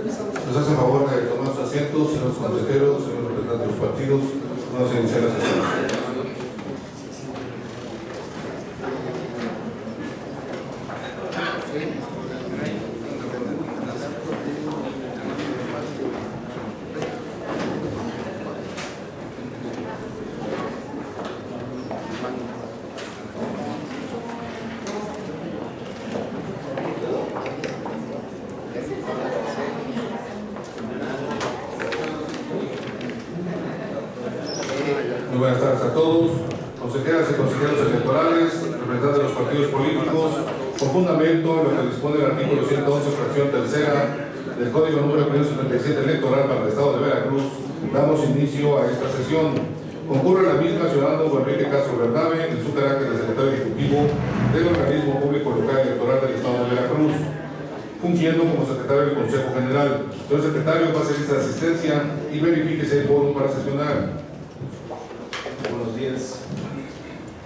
Nos hacen favor de tomar sus asientos, señores consejeros, señores representantes de los partidos. Vamos a iniciar la sesión. Muy buenas tardes a todos, consejeras y consejeros electorales, representantes de los partidos políticos. Con fundamento en lo que dispone el artículo 111, fracción tercera del Código número 577 electoral para el Estado de Veracruz, damos inicio a esta sesión. Concurre a la misma ciudadano Enrique Castro Bernabe en su carácter de secretario ejecutivo del organismo público local electoral del Estado de Veracruz, fungiendo como secretario del Consejo General. Señor secretario, pase lista de asistencia y verifique si hay foro para sesionar. Buenos días.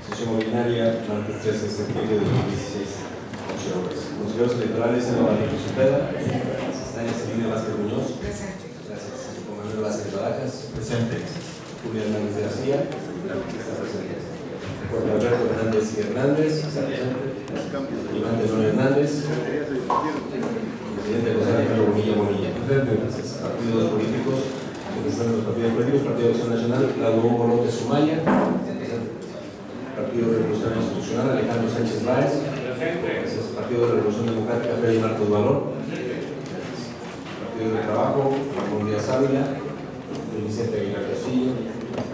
Sesión ordinaria, martes 13 de septiembre de 2016, 8 horas. Consejeros electorales, Eva Vallejo Cepeda, Asistente Celina Vázquez Muñoz. Presente. Gracias. Comandante Vázquez Barajas. Presente. Julia Hernández García. Está presente. Jorge Alberto Hernández y Hernández. Está presente. Iván de Don Hernández. Presidente José Alejandro Bonilla. Presente. Gracias. Partidos políticos. Representantes de los partidos políticos, Partido de Acción Nacional, Claudio Hugo López Sumaya, Partido de Revolución Institucional, Alejandro Sánchez Báez, Partido de Revolución Democrática, Freddy Marcos Valor, Partido de Trabajo, Ramón Díaz Ávila, Vicente Aguilar Castillo,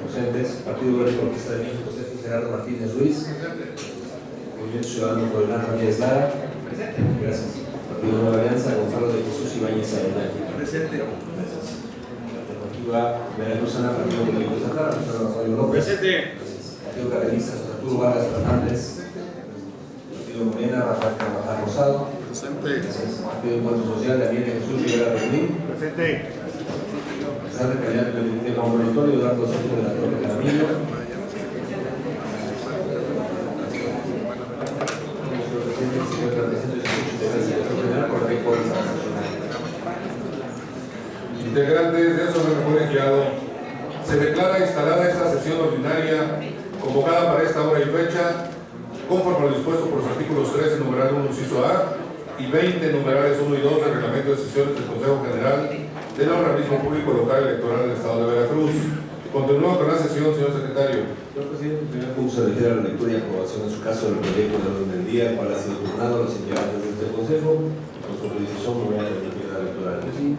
presentes, Partido Verde Ecologista de México, Gerardo Martínez Ruiz, Movimiento Ciudadano Coronel Ramírez Lara, gracias. Partido Nueva Alianza, Gonzalo de Jesús Ibáñez Arenal. Presente. Gracias. Veracruzana, Partido Político Estatal, Rafael López. Presente. Partido Cardenista, Arturo Vargas Fernández. Partido Morena, Rafael Carvajal Rosado. Presente. Partido Encuentro Social, Daniel Jesús Rivera Berlín. Presente. Representante de Calidad del Laboratorio, Eduardo Centro de la Torre Caramillo. Integrantes de eso colegiado, se declara instalada esta sesión ordinaria convocada para esta hora y fecha, conforme a lo dispuesto por los artículos 13, numeral 1, inciso A, y 20, numerales 1 y 2 del Reglamento de Sesiones del Consejo General del Organismo Público Local Electoral del Estado de Veracruz. Continúa con la sesión, señor secretario. Señor presidente, en primer punto se refiere a la lectura y aprobación en su caso del proyecto de orden del día, el cual ha sido turnado a los integrantes de este Consejo. Con su autorización me voy a permitir la lectura del mismo.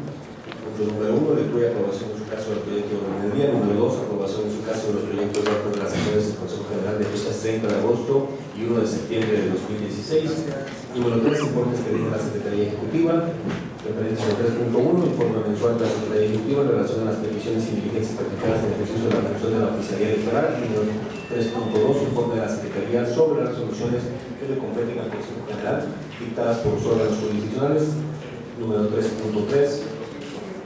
Número 1, lectura y aprobación en su caso del proyecto de orden del día. Número 2, aprobación en su caso de los proyectos de orden de las sesiones del Consejo General de fechas 30 de agosto y 1 de septiembre de 2016. Número 3, informes que dirige la Secretaría Ejecutiva. Referencia al 3.1, informe mensual de la Secretaría Ejecutiva en relación a las peticiones y diligencias practicadas en ejercicio de la función de la oficialía electoral. Número 3.2, informe de la Secretaría sobre las resoluciones que le competen al Consejo General dictadas por los órganos jurisdiccionales. Número 3.3,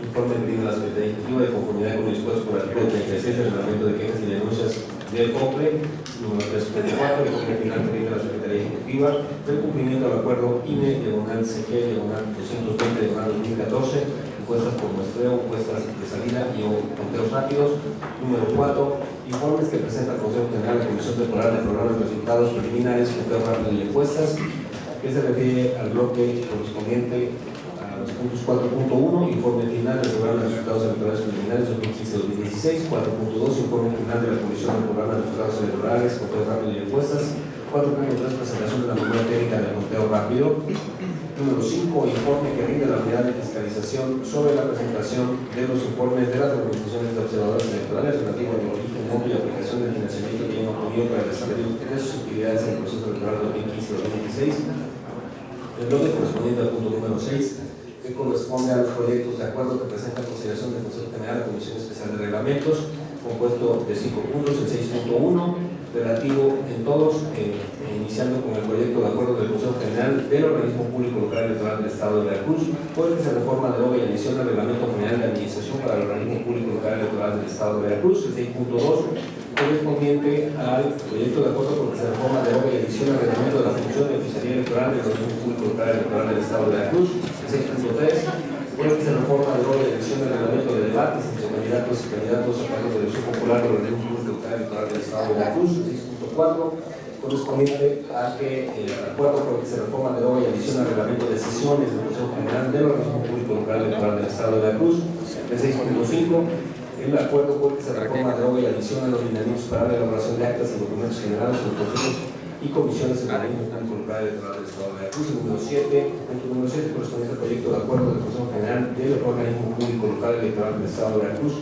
informe que tiene la Secretaría Ejecutiva de conformidad con lo dispuesto por el artículo 36 del Reglamento de Quejas y Denuncias del COPLE. Número 3.4, informe final que tiene la Secretaría Ejecutiva del cumplimiento del acuerdo INE/CG/220/2014, encuestas por muestreo, encuestas de salida y conteos rápidos. Número 4, informes que presenta el Consejo General de la Comisión Temporal de Programas de Resultados Preliminares, conteos rápidos y encuestas, que se refiere al bloque correspondiente a los puntos 4.1, informe final del programa de resultados electorales preliminares 2015-2016, 4.2, informe final de la Comisión del Programa de Resultados Electorales, conteo rápido y encuestas, 4.3, presentación de la memoria técnica del conteo rápido. Número 5, informe que rinde la unidad de fiscalización sobre la presentación de los informes de las organizaciones de observadores electorales relativo al origen, monto y aplicación del financiamiento que hayan obtenido para el desarrollo de sus actividades en el proceso electoral 2015-2016. El bloque correspondiente al punto número 6, que corresponde a los proyectos de acuerdo que presenta consideración del Consejo General de la Comisión Especial de Reglamentos, compuesto de 5 puntos. El 6.1, relativo en todos, iniciando con el proyecto de acuerdo del Consejo General del Organismo Público Local Electoral del Estado de Veracruz, por el que se reforma de nueva y adiciona al Reglamento General de Administración para el Organismo Público Local Electoral del Estado de Veracruz. El 6.2, correspondiente al proyecto de acuerdo por el que se reforma de nueva y adiciona al Reglamento de la Función de Oficialía Electoral del Organismo Público Local Electoral del Estado de Veracruz. El 6.3, por el que se reforma correspondiente al acuerdo por el que se reforma, deroga y adiciona al reglamento de sesiones del Consejo General del Organismo Público Local Electoral del Estado de Veracruz, el 6.5, el acuerdo por el que se reforma, deroga y adiciona los lineamientos para la elaboración de actas y documentos generales de los consejos y comisiones del Organismo Público Local Electoral del Estado de Veracruz, el número 7, punto número 7, correspondiente al proyecto de acuerdo del Consejo General del Organismo Público Local Electoral del Estado de Veracruz,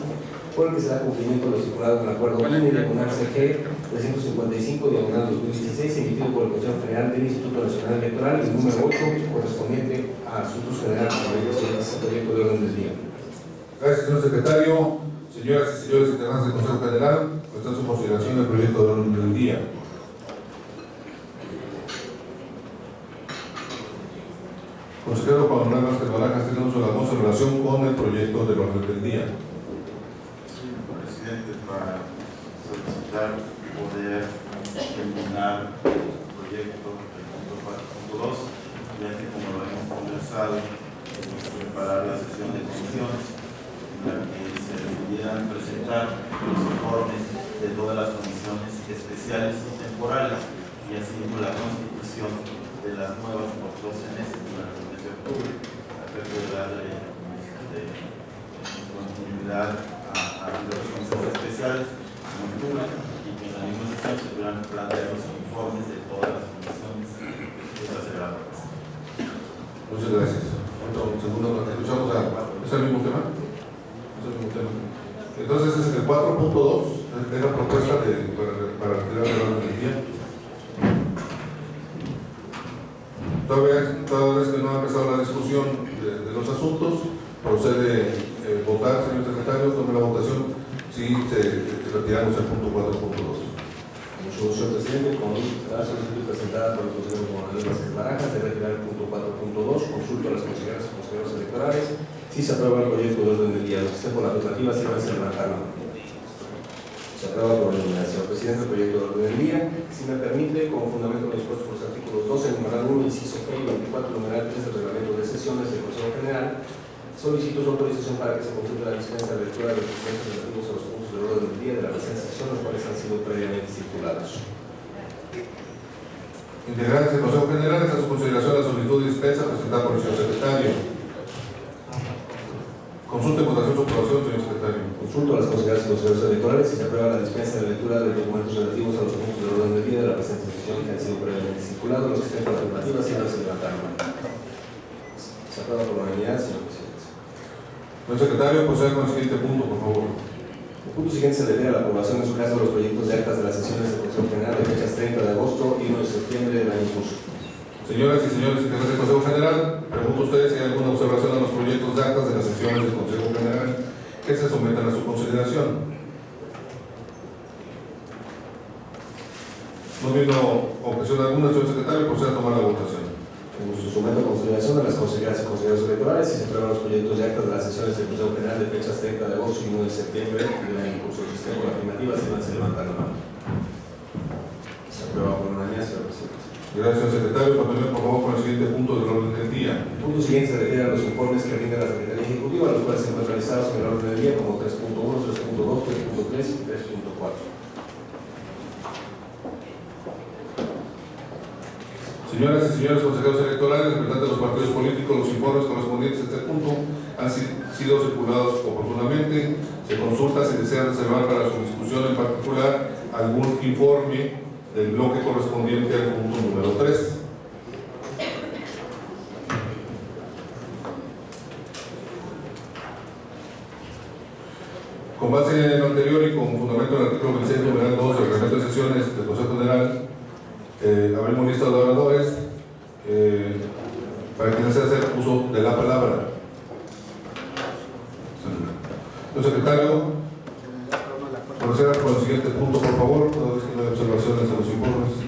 por el que se da cumplimiento a lo estipulado en el acuerdo INE/CG 355/2016, emitido por el Consejo General del Instituto Nacional Electoral, y el número 8, correspondiente a asuntos generales del proyecto de orden del día. Gracias, señor secretario. Señoras y señores integrantes del Consejo General, está en su consideración el proyecto de orden del día. Consejero Juan Manuel Vázquez Barajas, tiene uso de la voz en relación con el proyecto del orden del día. Señor presidente, para solicitar poder eliminar el proyecto del punto 4.2, ya que como lo hemos conversado, preparar la sesión de comisiones en la que se pudieran presentar los informes de todas las comisiones especiales y temporales, y así como la constitución de las nuevas corporaciones durante el mes de octubre, a efecto de darle continuidad a los consejos especiales en octubre, y que en la misma sesión se puedan plantear los informes de todas las comisiones. Esa será la propuesta. Muchas gracias. Segundo, escuchamos ¿es el mismo tema? Es el mismo tema. Entonces es el 4.2, es la propuesta para retirar el orden del día. Toda vez que no ha empezado la discusión de los asuntos, procede votar, señor secretario, tome la votación si retiramos el punto 4.2. Mucho gusto, señor presidente. Con la solicitud presentada por el consejero Juan Manuel Vázquez Barajas de retirar el punto 4.2, consulta a las consejeras y consejeros electorales. Si se aprueba el proyecto de orden del día, los que estén por la afirmativa, si van a levantar la mano. Se aprueba por unanimidad. Señor presidente, el proyecto de orden del día, si me permite, con fundamento en los dispuestos por los artículos 12, numeral 1, inciso G y 24, numeral 3 del reglamento de sesiones del Consejo General, solicito su autorización para que se consulte la dispensa de lectura de los documentos relativos a los puntos del orden del día de la presente sesión, los cuales han sido previamente circulados. Integrantes del Consejo General, está a su consideración la solicitud de dispensa presentada por el señor secretario. Consulte votación su aprobación, señor secretario. Consulto a las consejeras y consejeros electorales si se aprueba la dispensa de lectura de los documentos relativos a los puntos del orden del día de la presente sesión que han sido previamente circulados, los que estén por la afirmativa, si van a levantar la mano. Se aprueba por unanimidad, señor presidente. Señor secretario, proceda con el siguiente punto, por favor. El punto siguiente se refiere a la aprobación en su caso de los proyectos de actas de las sesiones del Consejo General de fechas 30 de agosto y 1 de septiembre del año en curso. Señoras y señores integrantes del Consejo General, pregunto a ustedes si hay alguna observación a los proyectos de actas de las sesiones del Consejo General que se sometan a su consideración. No viendo objeción alguna, señor secretario, proceda a tomar la votación. En su someto a consideración de las consejeras y consejeros electorales si se aprueban los proyectos de actas de las sesiones del Consejo General de fechas 30 de agosto y 1 de septiembre del año en curso. Si estén por la afirmativa, si van a levantar la mano. Se aprueba por unanimidad, señor presidente. Gracias, señor secretario. Continúe, por favor, con el siguiente punto del orden del día. El punto siguiente se refiere a los informes que rinde la Secretaría Ejecutiva, los cuales se encuentran listados en el orden del día como 3.1, 3.2, 3.3 y 3.4. Señoras y señores consejeros electorales, representantes de los partidos políticos, los informes correspondientes a este punto han sido circulados oportunamente. Se consulta si desean reservar para su discusión en particular algún informe del bloque correspondiente al punto número 3. Con base en lo anterior y con fundamento en el artículo 26, numeral 2 del reglamento de sesiones del Consejo General, abrimos lista de oradores para quienes se hace uso de la palabra. Señor secretario, proceda con el siguiente punto, por favor, toda vez que no hay observaciones de los informes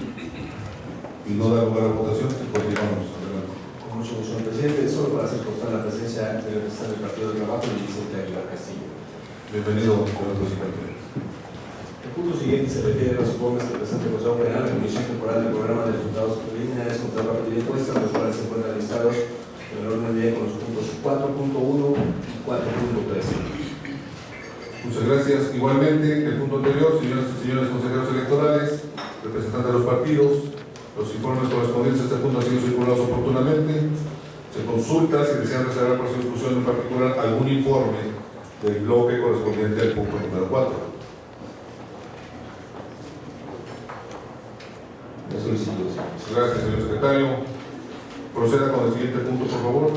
y no da lugar a votación, continuamos. Adelante. Con mucho gusto, señor presidente. Solo para hacer constar la presencia del representante del Partido de Trabajo, el Vicente Aguilar Castillo. Bienvenido, señor presidente. El punto siguiente se refiere a los informes que presenta el Consejo General de Comisión Temporal del Programa de Resultados Preliminares contra la partida impuesta, los cuales se encuentran listados en el orden del día con los puntos 4.1 y 4.3. Muchas gracias. Igualmente, el punto anterior, señoras y señores consejeros electorales, representantes de los partidos, Los informes correspondientes a este punto han sido circulados oportunamente. Se consulta si desean reservar para su discusión en particular algún informe del bloque correspondiente al punto número 4. Gracias, señor secretario. Proceda con el siguiente punto, por favor.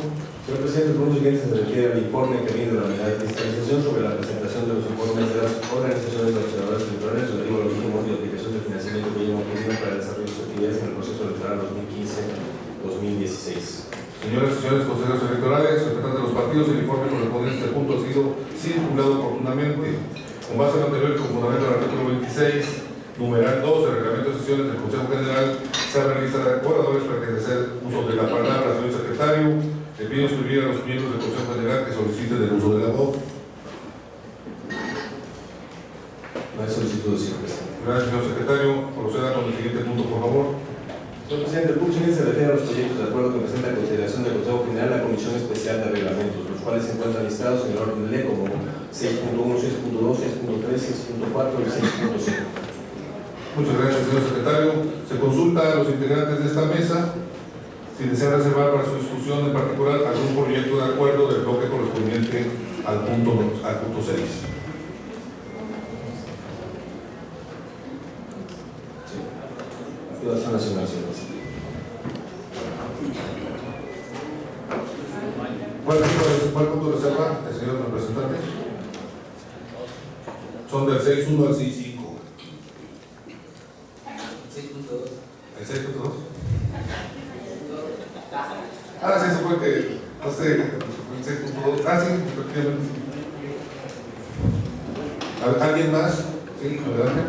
Señor presidente, el punto siguiente se refiere al informe que viene de la unidad de fiscalización sobre la presentación de los informes de las organizaciones de observadores electorales relativo a los últimos de aplicación de financiamiento que llevan ocurrido para el desarrollo de sus actividades en el proceso electoral 2015-2016. Señoras y señores consejeros electorales, representantes de los partidos, el informe correspondiente a este punto ha sido circulado oportunamente. Con base en lo anterior y con fundamento del artículo 26, numeral 2 del reglamento de sesiones del Consejo General, se abre la lista de oradores para que hacer uso de la palabra. Señor secretario, le pido escribir a los miembros del Consejo General que soliciten el uso de la voz. No hay solicitud, señor presidente. Gracias, señor secretario. Proceda con el siguiente punto, por favor. Señor presidente, el punto siguiente se refiere a los proyectos de acuerdo que presenta a consideración del Consejo General la Comisión Especial de Reglamentos, los cuales se encuentran listados en el orden de ley como 6.1, 6.2, 6.3, 6.4 y 6.5. Muchas gracias, señor secretario. Se consulta a los integrantes de esta mesa si desean reservar para su discusión en particular algún proyecto de acuerdo del bloque correspondiente al punto 6. Activación nacional, señor presidente. ¿Cuál punto de reserva, el señor representante? Son del 6.1 al 6.5. ¿El 6.2? Ah, sí, eso fue que, no sé, el 6.2. Ah, sí, efectivamente. ¿Alguien más? Sí, adelante.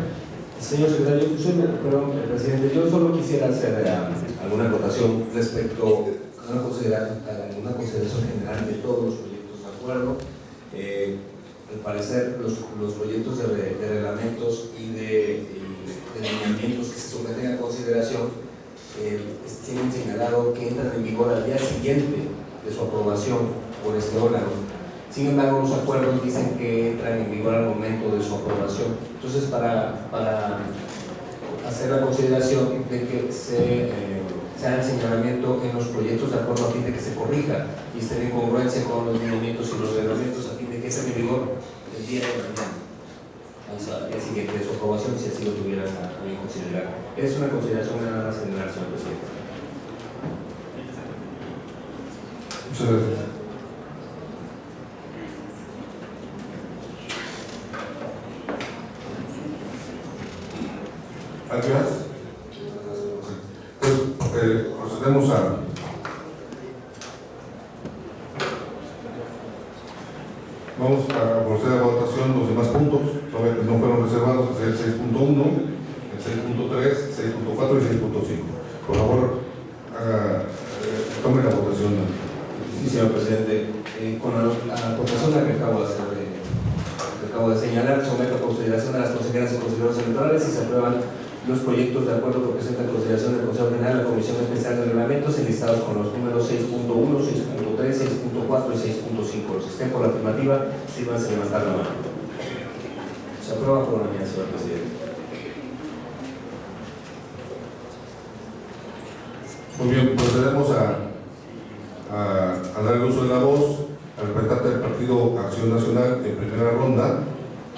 Señor secretario, perdón, presidente, yo solo quisiera hacer alguna acotación respecto a una consideración general de todos los proyectos de acuerdo. Al parecer, los proyectos de reglamentos y de lineamientos que se someten a consideración tienen señalado que entran en vigor al día siguiente de su aprobación por este órgano. Sin embargo, los acuerdos dicen que entran en vigor al momento de su aprobación. Entonces, para hacer la consideración de que se haga el señalamiento en los proyectos de acuerdo a fin de que se corrija y estén en congruencia con los lineamientos y los reglamentos a fin de que estén en vigor el día de mañana, al día siguiente de su aprobación, si así lo tuvieran a bien considerar. Es una consideración nada más general, señor presidente. Muchas gracias. ¿Alguien más? Pues procedemos a vamos a proceder a votación los demás puntos, que no fueron reservados, el 6.1, el 6.3, 6.4 y 6.5. Por favor, tome la votación. Sí, señor presidente. Con la votación que acabo de señalar, someto a consideración de las consejeras y consejeros electorales y se aprueban los proyectos de acuerdo que presenta en consideración del Consejo General la Comisión Especial de Reglamentos enlistados con los números 6.1, 6.3, 6.4 y 6.5. Los que estén por la afirmativa, sírvanse a levantar la mano. Se aprueba por unanimidad, señor presidente. Muy bien, procedemos a dar el uso de la voz al representante del Partido Acción Nacional en primera ronda,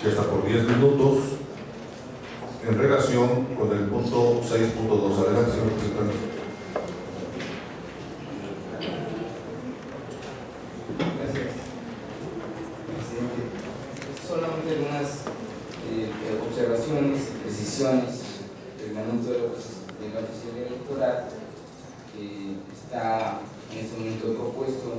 que está por 10 minutos, en relación con el punto 6.2. Adelante, señor presidente. Gracias, presidente. Solamente algunas observaciones y precisiones del reglamento de la sesión electoral que está en este momento propuesto.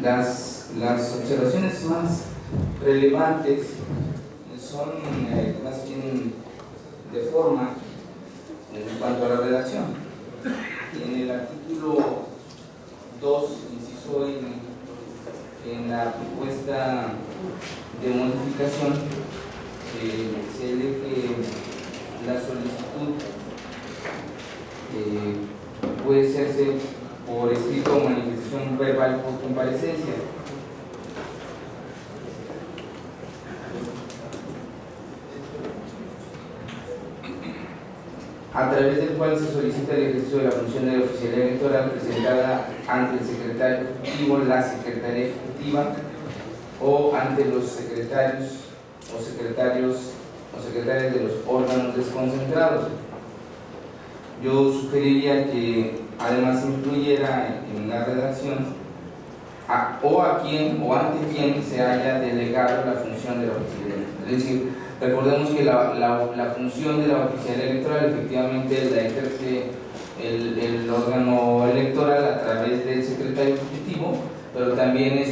Las observaciones más relevantes son más bien de forma en cuanto a la redacción. En el artículo 2, inciso en la propuesta de modificación, se lee que la solicitud puede hacerse por escrito o manifestación verbal por comparecencia. a través del cual se solicita el ejercicio de la función de la oficialía electoral presentada ante el secretario ejecutivo, la secretaría ejecutiva o ante los secretarias de los órganos desconcentrados. Yo sugeriría que además incluyera en la redacción a quién o ante quién se haya delegado la función de la oficialía electoral. Es decir, recordemos que la función de la oficialía electoral efectivamente la ejerce el órgano electoral a través del secretario ejecutivo, pero también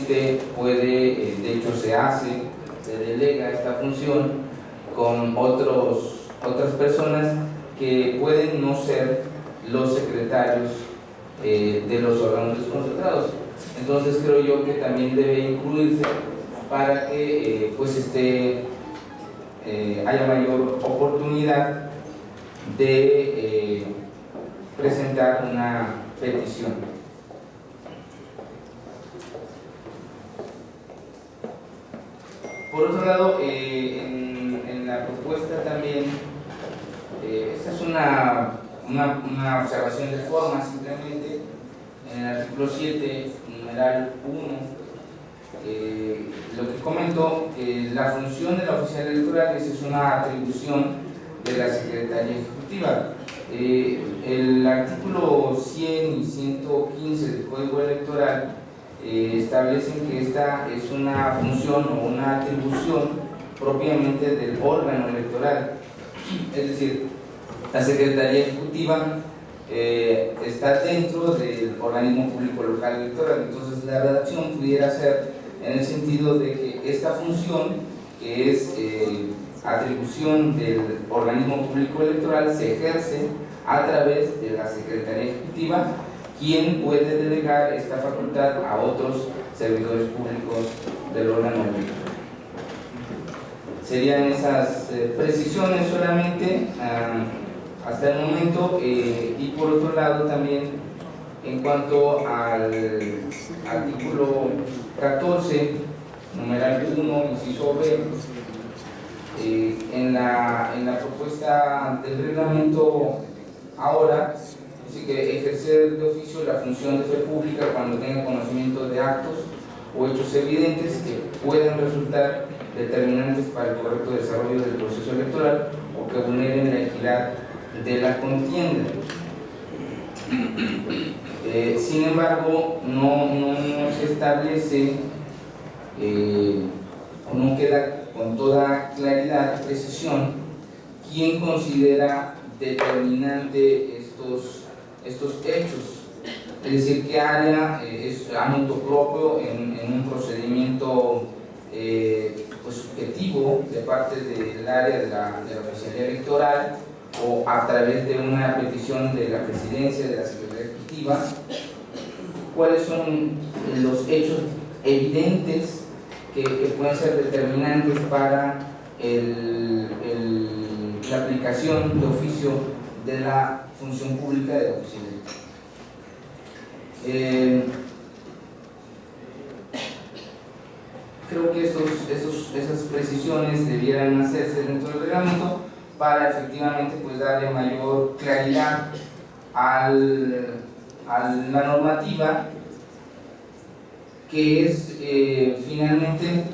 puede, de hecho se delega esta función con otras personas que pueden no ser los secretarios de los órganos desconcentrados. Entonces creo yo que también debe incluirse para que haya mayor oportunidad de presentar una petición. Por otro lado, en la propuesta también, esta es una observación de forma simplemente, en el artículo 7, numeral 1, lo que comento, la función de la oficial electoral es una atribución de la Secretaría Ejecutiva. El artículo 100 y 115 del Código Electoral establecen que esta es una función o una atribución propiamente del órgano electoral. Es decir, la Secretaría Ejecutiva está dentro del organismo público local electoral. Entonces la redacción pudiera ser en el sentido de que esta función, que es atribución del organismo público electoral, se ejerce a través de la Secretaría Ejecutiva, quien puede delegar esta facultad a otros servidores públicos del órgano electoral. Serían esas precisiones solamente hasta el momento, y por otro lado también en cuanto al artículo 14, numeral 1, inciso B, en la propuesta del reglamento ahora dice que ejercer de oficio la función de fe pública cuando tenga conocimiento de actos o hechos evidentes que puedan resultar determinantes para el correcto desarrollo del proceso electoral o que vulneren la equidad de la contienda. Sin embargo, no se establece o no queda con toda claridad, precisión, quién considera determinante estos hechos. Es decir, qué área es ámbito propio en un procedimiento subjetivo de parte del área de la oficialía electoral o a través de una petición de la presidencia de la Secretaría Ejecutiva. ¿Cuáles son los hechos evidentes que pueden ser determinantes para la aplicación de oficio de la función pública de la oficina? Creo que esas precisiones debieran hacerse dentro del reglamento para efectivamente darle mayor claridad a la normativa, que es finalmente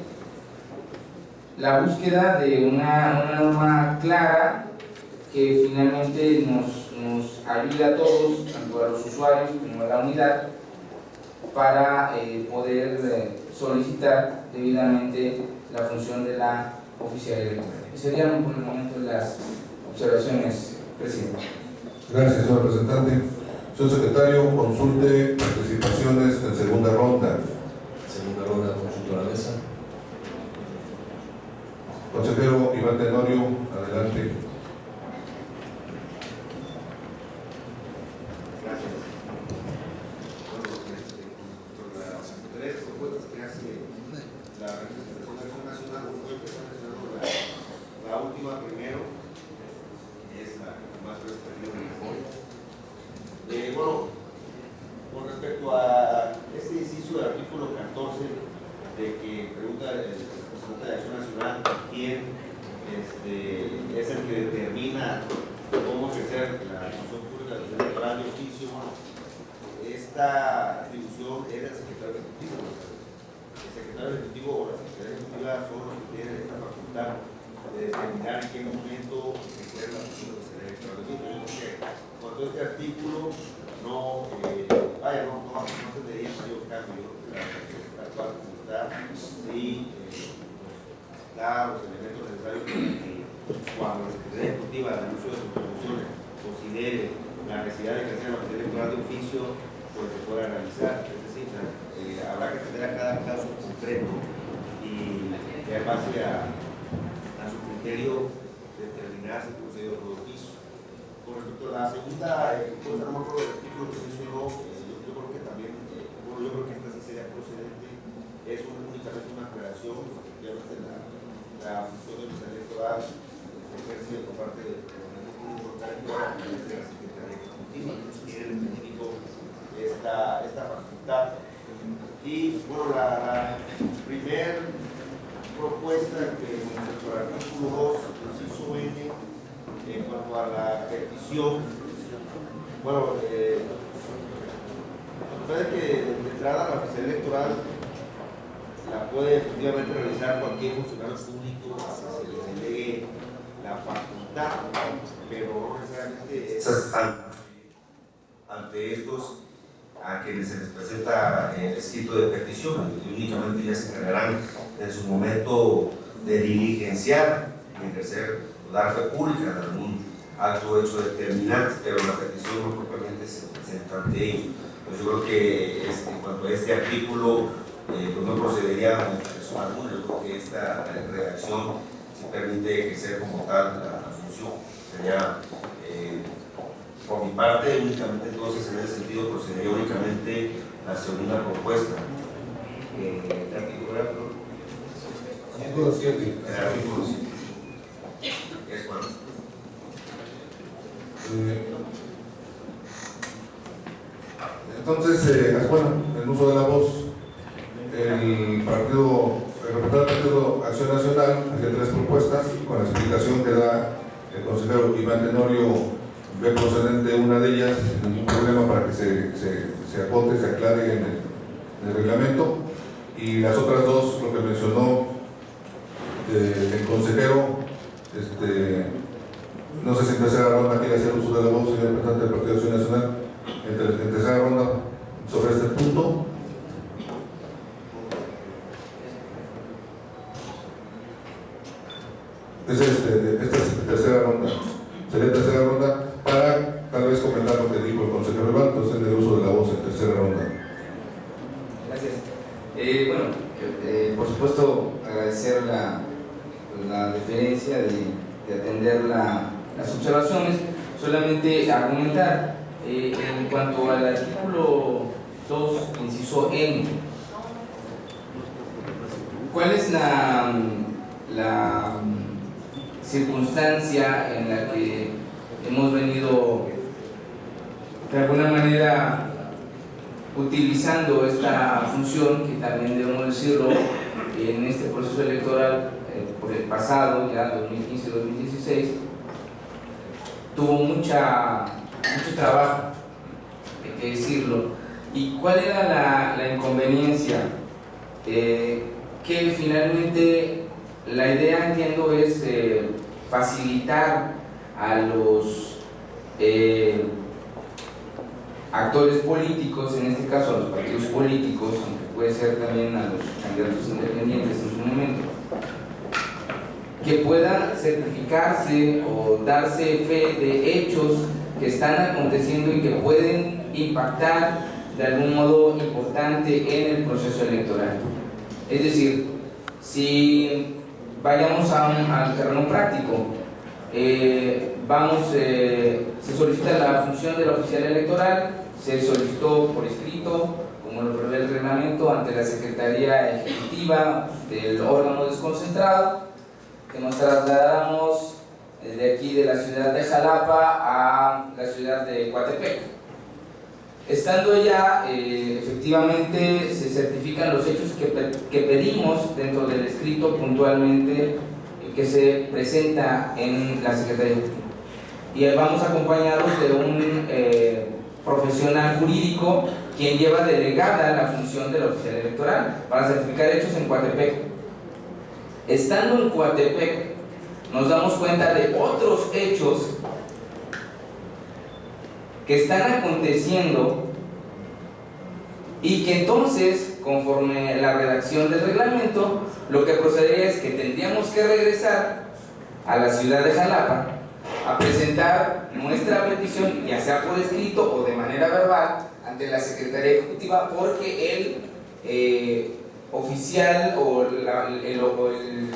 la búsqueda de una norma clara que finalmente nos ayude a todos, tanto a los usuarios como a la unidad, para poder solicitar debidamente la función de la oficialía electoral. Serían por el momento las observaciones, presidente. Gracias, señor representante. Señor secretario, consulte participaciones en segunda ronda. Segunda ronda, consulto a la mesa. Consejero Iván Tenorio, adelante. Gracias. Bueno, las tres propuestas que hace la representación de Acción Nacional, voy a empezar mencionando la última primero, que es la más referida hoy. Bueno, con respecto a este inciso del artículo 14, de que pregunta el representante de Acción Nacional quién es el que determina cómo ejercer la función pública electoral de oficio. Esta atribución es del secretario ejecutivo. El secretario ejecutivo o la secretaria ejecutiva son los que tienen esta facultad de determinar en qué momento ejercer la función de secretario electoral de oficio. Yo creo que cuando este artículo no tendría mayor cambio. Yo creo que la actual como está, sí da los elementos necesarios para que cuando la Secretaría Ejecutiva del uso de sus funciones considere la necesidad de ejercer la función electoral de oficio, pues se pueda realizar. Es decir, habrá que tener a cada caso concreto y en base a su criterio determinar si procede o no de oficio. Con respecto a la segunda cosa, no me acuerdo del artículo que mencionó, yo creo que también, yo creo que esta sí sería procedente, es únicamente una aclaración, efectivamente la función de los electoral se ejerce por parte del organismo público electoral y de la Secretaría Ejecutiva, que tiene en específico esta facultad. Y bueno, la primera propuesta que respecto al artículo 2, inciso N, en cuanto a la petición, bueno, puede que de entrada la oficina electoral la puede efectivamente realizar cualquier funcionario público a que se le delegue la facultad, pero no necesariamente esas ante estos a quienes se les presenta el escrito de petición, y únicamente ya se encargarán en su momento de diligenciar, ejercer, dar fe pública de algún acto hecho determinante, pero la petición no propiamente se presenta ante ellos. Pues yo creo que en cuanto a este artículo, pues no procedería a modificación alguna. Yo creo que esta redacción sí permite ejercer como tal la función. Sería, por mi parte, únicamente entonces en ese sentido procedería únicamente la segunda propuesta. ¿Qué artículo era? Artículo 7. El artículo 7. ¿Es cuál? Entonces, bueno, en uso de la voz, el representante del Partido Acción Nacional hacía 3 propuestas con la explicación que da el consejero Iván Tenorio. Ve procedente una de ellas, ningún problema para que se acote, se aclare en el reglamento, y las otras 2, lo que mencionó el consejero, no sé si en tercera ronda quiere hacer uso de la voz, señor representante del Partido Acción Nacional, en tercera ronda sobre este punto. Esta es tercera ronda, sería tercera ronda para tal vez comentar lo que dijo el consejero Iván, entonces en el uso de la voz en tercera ronda. Gracias. Bueno, por supuesto agradecer la deferencia de atender las observaciones, solamente argumentar en cuanto al artículo 2, inciso N. ¿Cuál es la circunstancia en la que hemos venido de alguna manera utilizando esta función, que también debemos decirlo, en este proceso electoral por el pasado, ya 2015-2016, tuvo mucho trabajo, hay que decirlo? ¿Y cuál era la inconveniencia? Que finalmente la idea, entiendo, es facilitar a los actores políticos, en este caso a los partidos políticos, aunque puede ser también a los candidatos independientes en su momento, que puedan certificarse o darse fe de hechos que están aconteciendo y que pueden impactar de algún modo importante en el proceso electoral. Es decir, si vayamos al terreno práctico, se solicita la función del oficial electoral, se solicitó por escrito, como lo prevé el reglamento, ante la Secretaría Ejecutiva del órgano desconcentrado, que nos trasladamos de aquí de la ciudad de Jalapa a la ciudad de Coatepec. Estando allá, efectivamente se certifican los hechos que pedimos dentro del escrito puntualmente que se presenta en la Secretaría Ejecutiva. y vamos acompañados de un profesional jurídico quien lleva delegada la función del oficial electoral para certificar hechos en Coatepec. Estando en Coatepec, nos damos cuenta de otros hechos que están aconteciendo y que entonces, conforme la redacción del reglamento, lo que procedería es que tendríamos que regresar a la ciudad de Jalapa a presentar nuestra petición, ya sea por escrito o de manera verbal, ante la Secretaría Ejecutiva, porque el oficial o el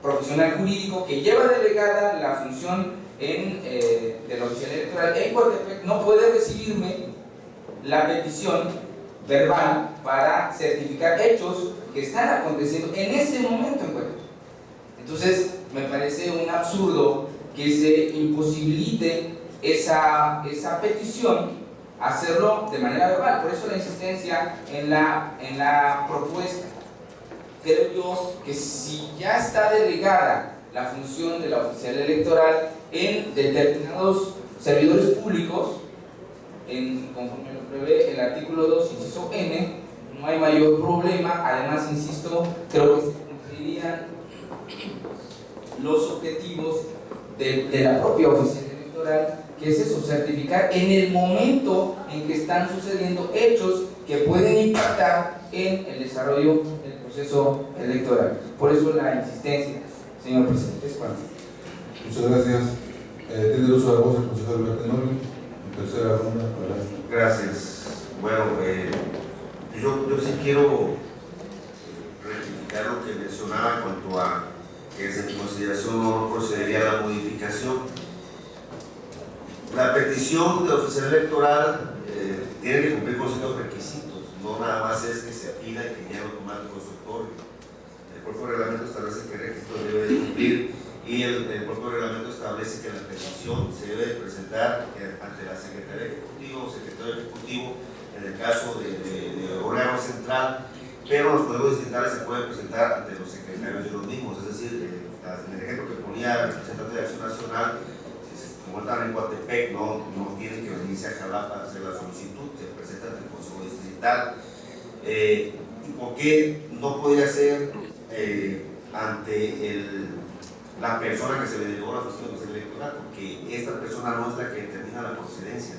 profesional jurídico que lleva delegada la función del oficial electoral en Coatepec no puede recibirme la petición verbal para certificar hechos que están aconteciendo en ese momento en Coatepec. Entonces, me parece un absurdo que se imposibilite esa petición, hacerlo de manera verbal. Por eso la insistencia en la propuesta. Creo yo que si ya está delegada la función de la oficial electoral en determinados servidores públicos, conforme lo prevé el artículo 2, inciso N, no hay mayor problema. Además, insisto, creo que se cumplirían los objetivos de la propia oficial electoral, que es eso, certificar en el momento en que están sucediendo hechos que pueden impactar en el desarrollo del proceso electoral. Por eso la insistencia, señor presidente. Es cuanto. Muchas gracias. Tiene el uso de la voz el consejero Alberto Tenorio. En tercera ronda. Gracias. Bueno, yo sí quiero rectificar lo que mencionaba en cuanto a que desde mi consideración no procedería a la modificación. La petición de oficial electoral tiene que cumplir con ciertos requisitos, no nada más es que se pida y que ya automático se otorgue. El propio reglamento establece qué requisitos debe de cumplir y el propio reglamento establece que la petición se debe presentar ante la Secretaría Ejecutiva o Secretario Ejecutivo en el caso de órgano central, pero los poderes distritales se pueden presentar ante los secretarios de los mismos, es decir, en el ejemplo que ponía el representante de Acción Nacional, como están en Coatepec, no tienen que venirse a Jalapa a hacer la solicitud, se presenta ante el Consejo Distrital. ¿Y por qué no podría ser ante la persona que se le delegó la función electoral? Porque esta persona no es la que determina la procedencia.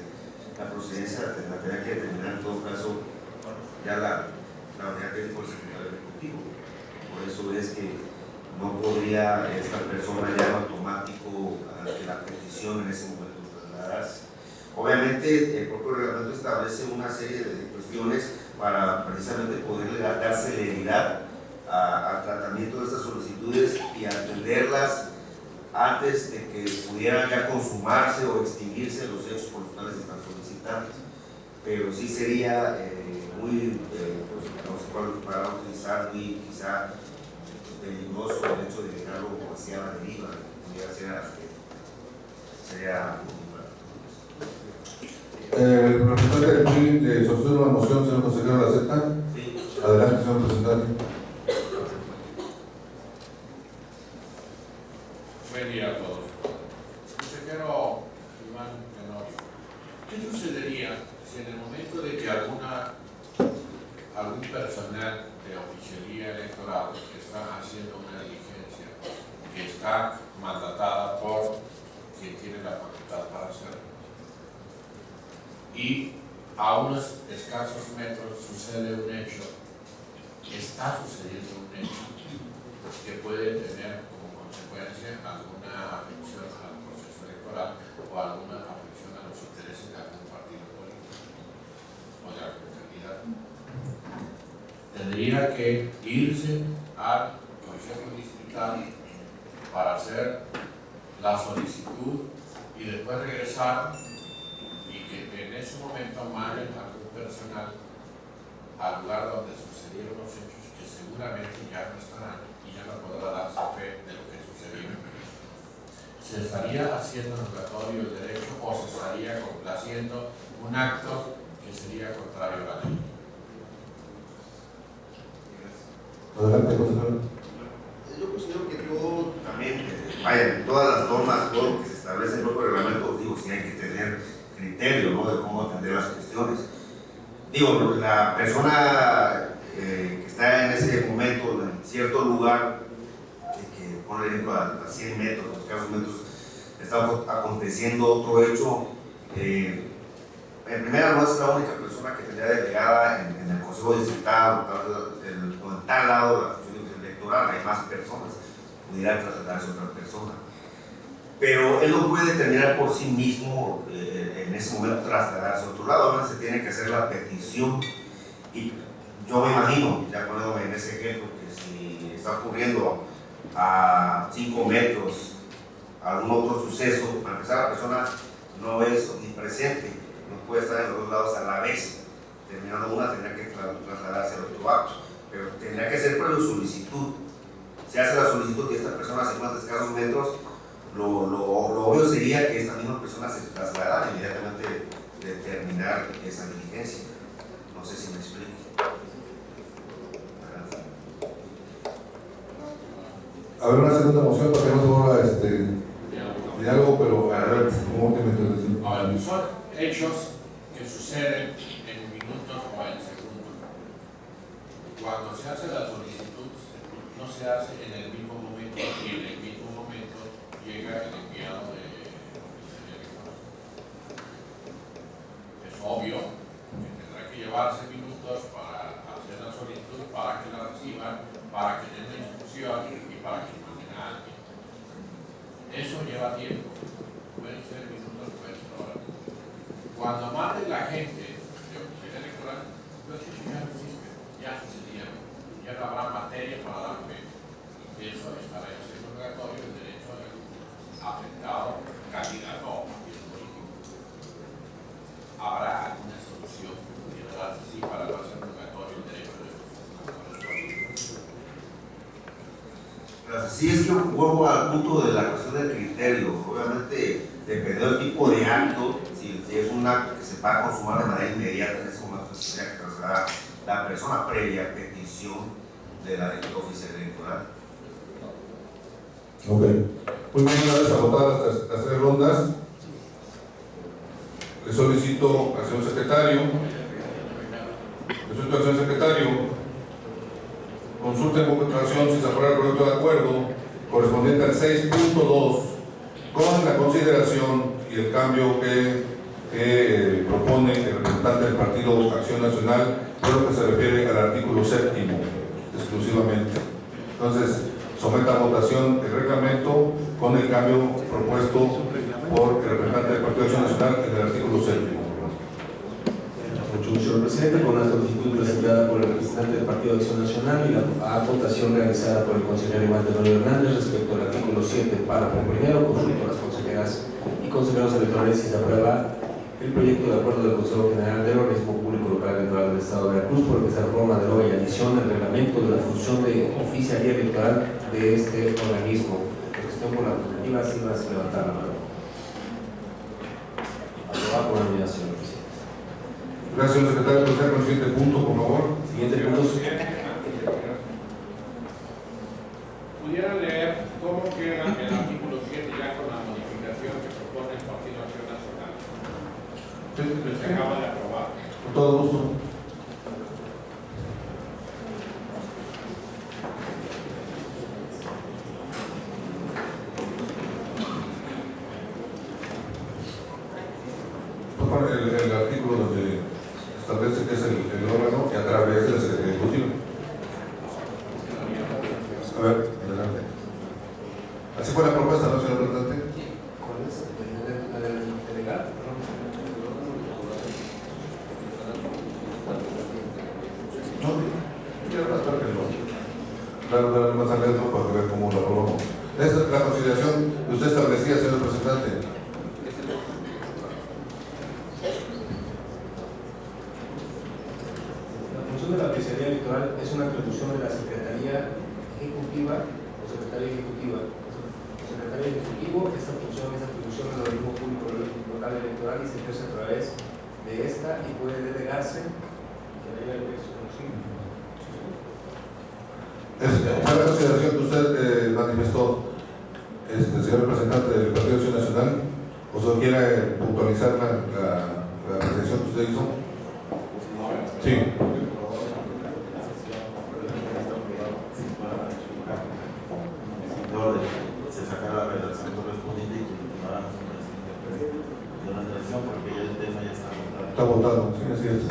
La procedencia la tendrá que determinar en todo caso ya la unidad técnica del secretario ejecutivo. Por eso es que no podría esta persona ya en automático ante la petición en ese momento trasladarse. Obviamente el propio reglamento establece una serie de cuestiones para precisamente poderle dar celeridad al tratamiento de estas solicitudes y atenderlas antes de que pudieran ya consumarse o extinguirse los hechos por los cuales están solicitantes. Pero sí sería muy, no sé cuál para utilizar, muy quizá peligroso el hecho de dejarlo hacia la deriva, pudiera ser sería el representante del PRI sostiene una moción, señor consejero, ¿la acepta? Sí. Adelante, señor representante. Buen día a todos. Consejero Iván Tenorio, ¿qué sucedería si en el momento de que algún personal de oficialía electoral que está haciendo una diligencia que está mandatada por quien tiene la facultad para hacerlo y a unos escasos metros sucede un hecho, está sucediendo un hecho que puede tener como consecuencia alguna afección al proceso electoral o alguna afección a los intereses de algún partido político o de algún candidato? Tendría que irse al Consejo Distrital para hacer la solicitud y después regresar y que en ese momento manden algún personal al lugar donde sucedieron los hechos que seguramente ya no estarán y ya no podrá darse fe de lo que sucedió. ¿Se estaría haciendo anulatorio el derecho o se estaría complaciendo un acto que sería contrario a la ley? Adelante, consejero. Yo considero que todo también, vaya, todas las normas, todo lo que se establece en el criterio, ¿no?, de cómo atender las cuestiones. Digo, la persona que está en ese momento en cierto lugar, que por ejemplo a 100 metros, a escasos metros, está aconteciendo otro hecho. En primera, no es la única persona que tendría delegada en el Consejo Distrital o en tal lado de la función electoral, hay más personas, pudiera trasladarse a otra persona. Pero él no puede determinar por sí mismo en ese momento trasladarse a otro lado, ahora se tiene que hacer la petición. Y yo me imagino, ya poniéndome en ese ejemplo, que si está ocurriendo a 5 metros algún otro suceso, para empezar, la persona no es omnipresente, no puede estar en los dos lados a la vez. Terminando una, tendría que trasladarse al otro acto, pero tendría que ser previo solicitud. Se hace la solicitud y esta persona se encuentra a escasos metros, lo obvio sería que esta misma persona se trasladara inmediatamente de terminar esa diligencia. No sé si me explico. A ver, una segunda moción para que no se vuelva diálogo, pero a ver, como última intervención. A ver, son hechos que suceden en minutos o en segundos. Cuando se hace la solicitud, no se hace en el mismo momento, y en el mismo momento llega el enviado de electoral. Es obvio que tendrá que llevarse minutos para hacer la solicitud, para que la reciban, para que den la instrucción y para que manden a alguien. Eso lleva tiempo, pueden ser minutos, pueden ser horas. Cuando mande la gente de oficina electoral, pues eso ya no existe, ya sucedieron, ya no habrá materia para dar fe. Eso estará en el obligatorio el derecho del afectado, candidato o partido político. Habrá alguna solución que darse así para no hacer obligatorio el derecho del Sí, es que vuelvo al punto de la cuestión del criterio. Obviamente, dependiendo del tipo de acto, si es un acto que se va a consumar de manera inmediata, en ese momento se tendría que trasladar la persona previa petición de la oficina electoral. Ok. Muy bien, una vez agotadas las 3 rondas, le solicito al señor secretario, consulta en convocación si se aprueba el proyecto de acuerdo correspondiente al 6.2 con la consideración y el cambio que propone el representante del Partido Acción Nacional, por lo que se refiere al artículo 7º exclusivamente. Entonces, someta a votación el reglamento con el cambio propuesto por el representante del Partido Acción Nacional en el artículo 7º. Señor presidente, con la solicitud presentada por el representante del Partido de Acción Nacional y la votación realizada por el consejero Iván Tenorio Hernández respecto al artículo 7, párrafo primero, consulto a las consejeras y consejeros electorales si se aprueba el proyecto de acuerdo del Consejo General del Organismo Público Local Electoral del Estado de Veracruz, por el que se reforma, deroga y adiciona el reglamento de la función de oficialía electoral de este organismo. La cuestión por la alternativa, si vas a levantar la mano. Aprobar por unanimidad, señor presidente. Gracias, señor secretario. Proceder con el siguiente punto, por favor. Siguiente punto. ¿Pudiera leer cómo queda el artículo 7 ya con la modificación que propone el Partido Acción Nacional? Sí, Que se acaba de aprobar. con todo gusto. El artículo donde establece que es el órgano y a través de la Secretaría Ejecutiva. A ver, adelante. Así fue la propuesta, ¿no, señor representante? ¿Cuál es? ¿El delegado? No, quiero más para que lo darle más adentro para ver cómo lo aprobamos. Esta es la consideración que usted establecía, señor representante. La función de la oficialía electoral es una atribución de la Secretaría Ejecutiva o Secretaría Ejecutiva. El Secretario Ejecutivo, esta función es atribución del organismo público local electoral y se ejerce a través de esta y puede delegarse. Fue la consideración que usted manifestó, señor representante del Partido Acción Nacional. ¿O solo quiere puntualizar la apreciación que usted hizo? Sí. Se sacara la redacción correspondiente y continuáramos con la redacción porque ya el tema ya está votado. Está votado, sí, así es.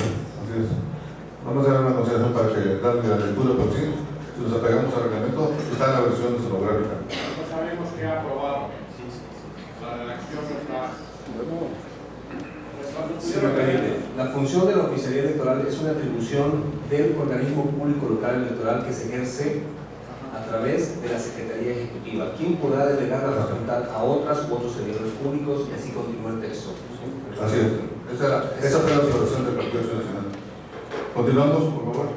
Vamos a dar una consideración para que darle la lectura, pero sí, si nos apegamos al reglamento, está en la versión escenográfica. No sabemos qué ha aprobado. La redacción está. Si me permite, la función de la oficialía electoral es una atribución del organismo público local electoral que se ejerce a través de la Secretaría Ejecutiva, quien podrá delegar la facultad a otras u otros servidores públicos, y así continúa el texto. Así es. Esa fue la observación del Partido Acción Nacional. Continuamos, por favor.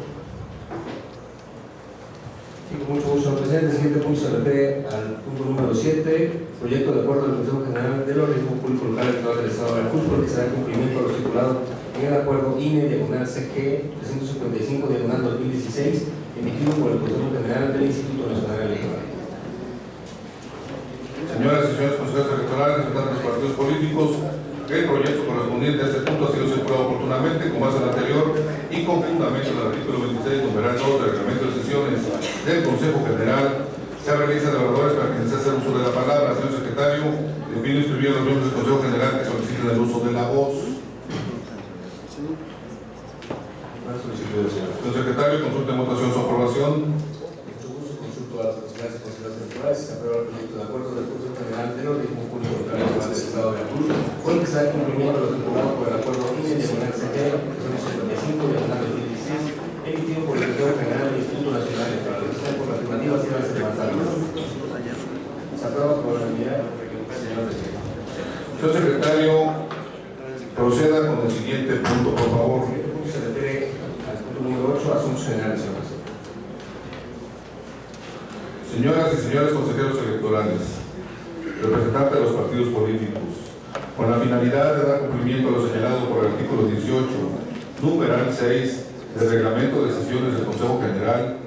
Sí, con mucho gusto, señor presidente. El siguiente punto se refiere al punto número 7, proyecto de acuerdo del Consejo General del Organismo Público Local Electoral del Estado de Veracruz, por el que se da cumplimiento a lo estipulado en el acuerdo INE/CG 355/2016, emitido por el Consejo General del Instituto Nacional Electoral. Señoras y señores consejeros electorales, representantes de los partidos políticos, el proyecto correspondiente a este punto ha sido circulado oportunamente con base en el anterior y con fundamento en el artículo 26, numeral 2 del reglamento de sesiones del Consejo General. Se realizan evaluadores para quien desee hacer uso de la palabra. Señor secretario, le pido inscribir a los miembros del Consejo General que soliciten el uso de la voz. Señor secretario, consulta en votación su aprobación. Mucho gusto, consulto a las consejeras y consejeros electorales. Se aprueba el proyecto de acuerdo del Consejo General del Organismo Público Local Electoral del Estado de Veracruz, por el que se da cumplimiento a lo estipulado por el acuerdo INE/CG 355/2016, emitido por el Consejo General del Instituto Nacional Electoral. Por la afirmativa, se va a levantar. Se aprueba por unanimidad, señor presidente. Señor secretario, proceda con el siguiente punto, por favor. Se refiere al punto número 8, asuntos generales, señor presidente. Señoras y señores consejeros electorales, representantes de los partidos políticos, con la finalidad de dar cumplimiento a lo señalado por el artículo 18, numeral 6 del reglamento de sesiones del Consejo General,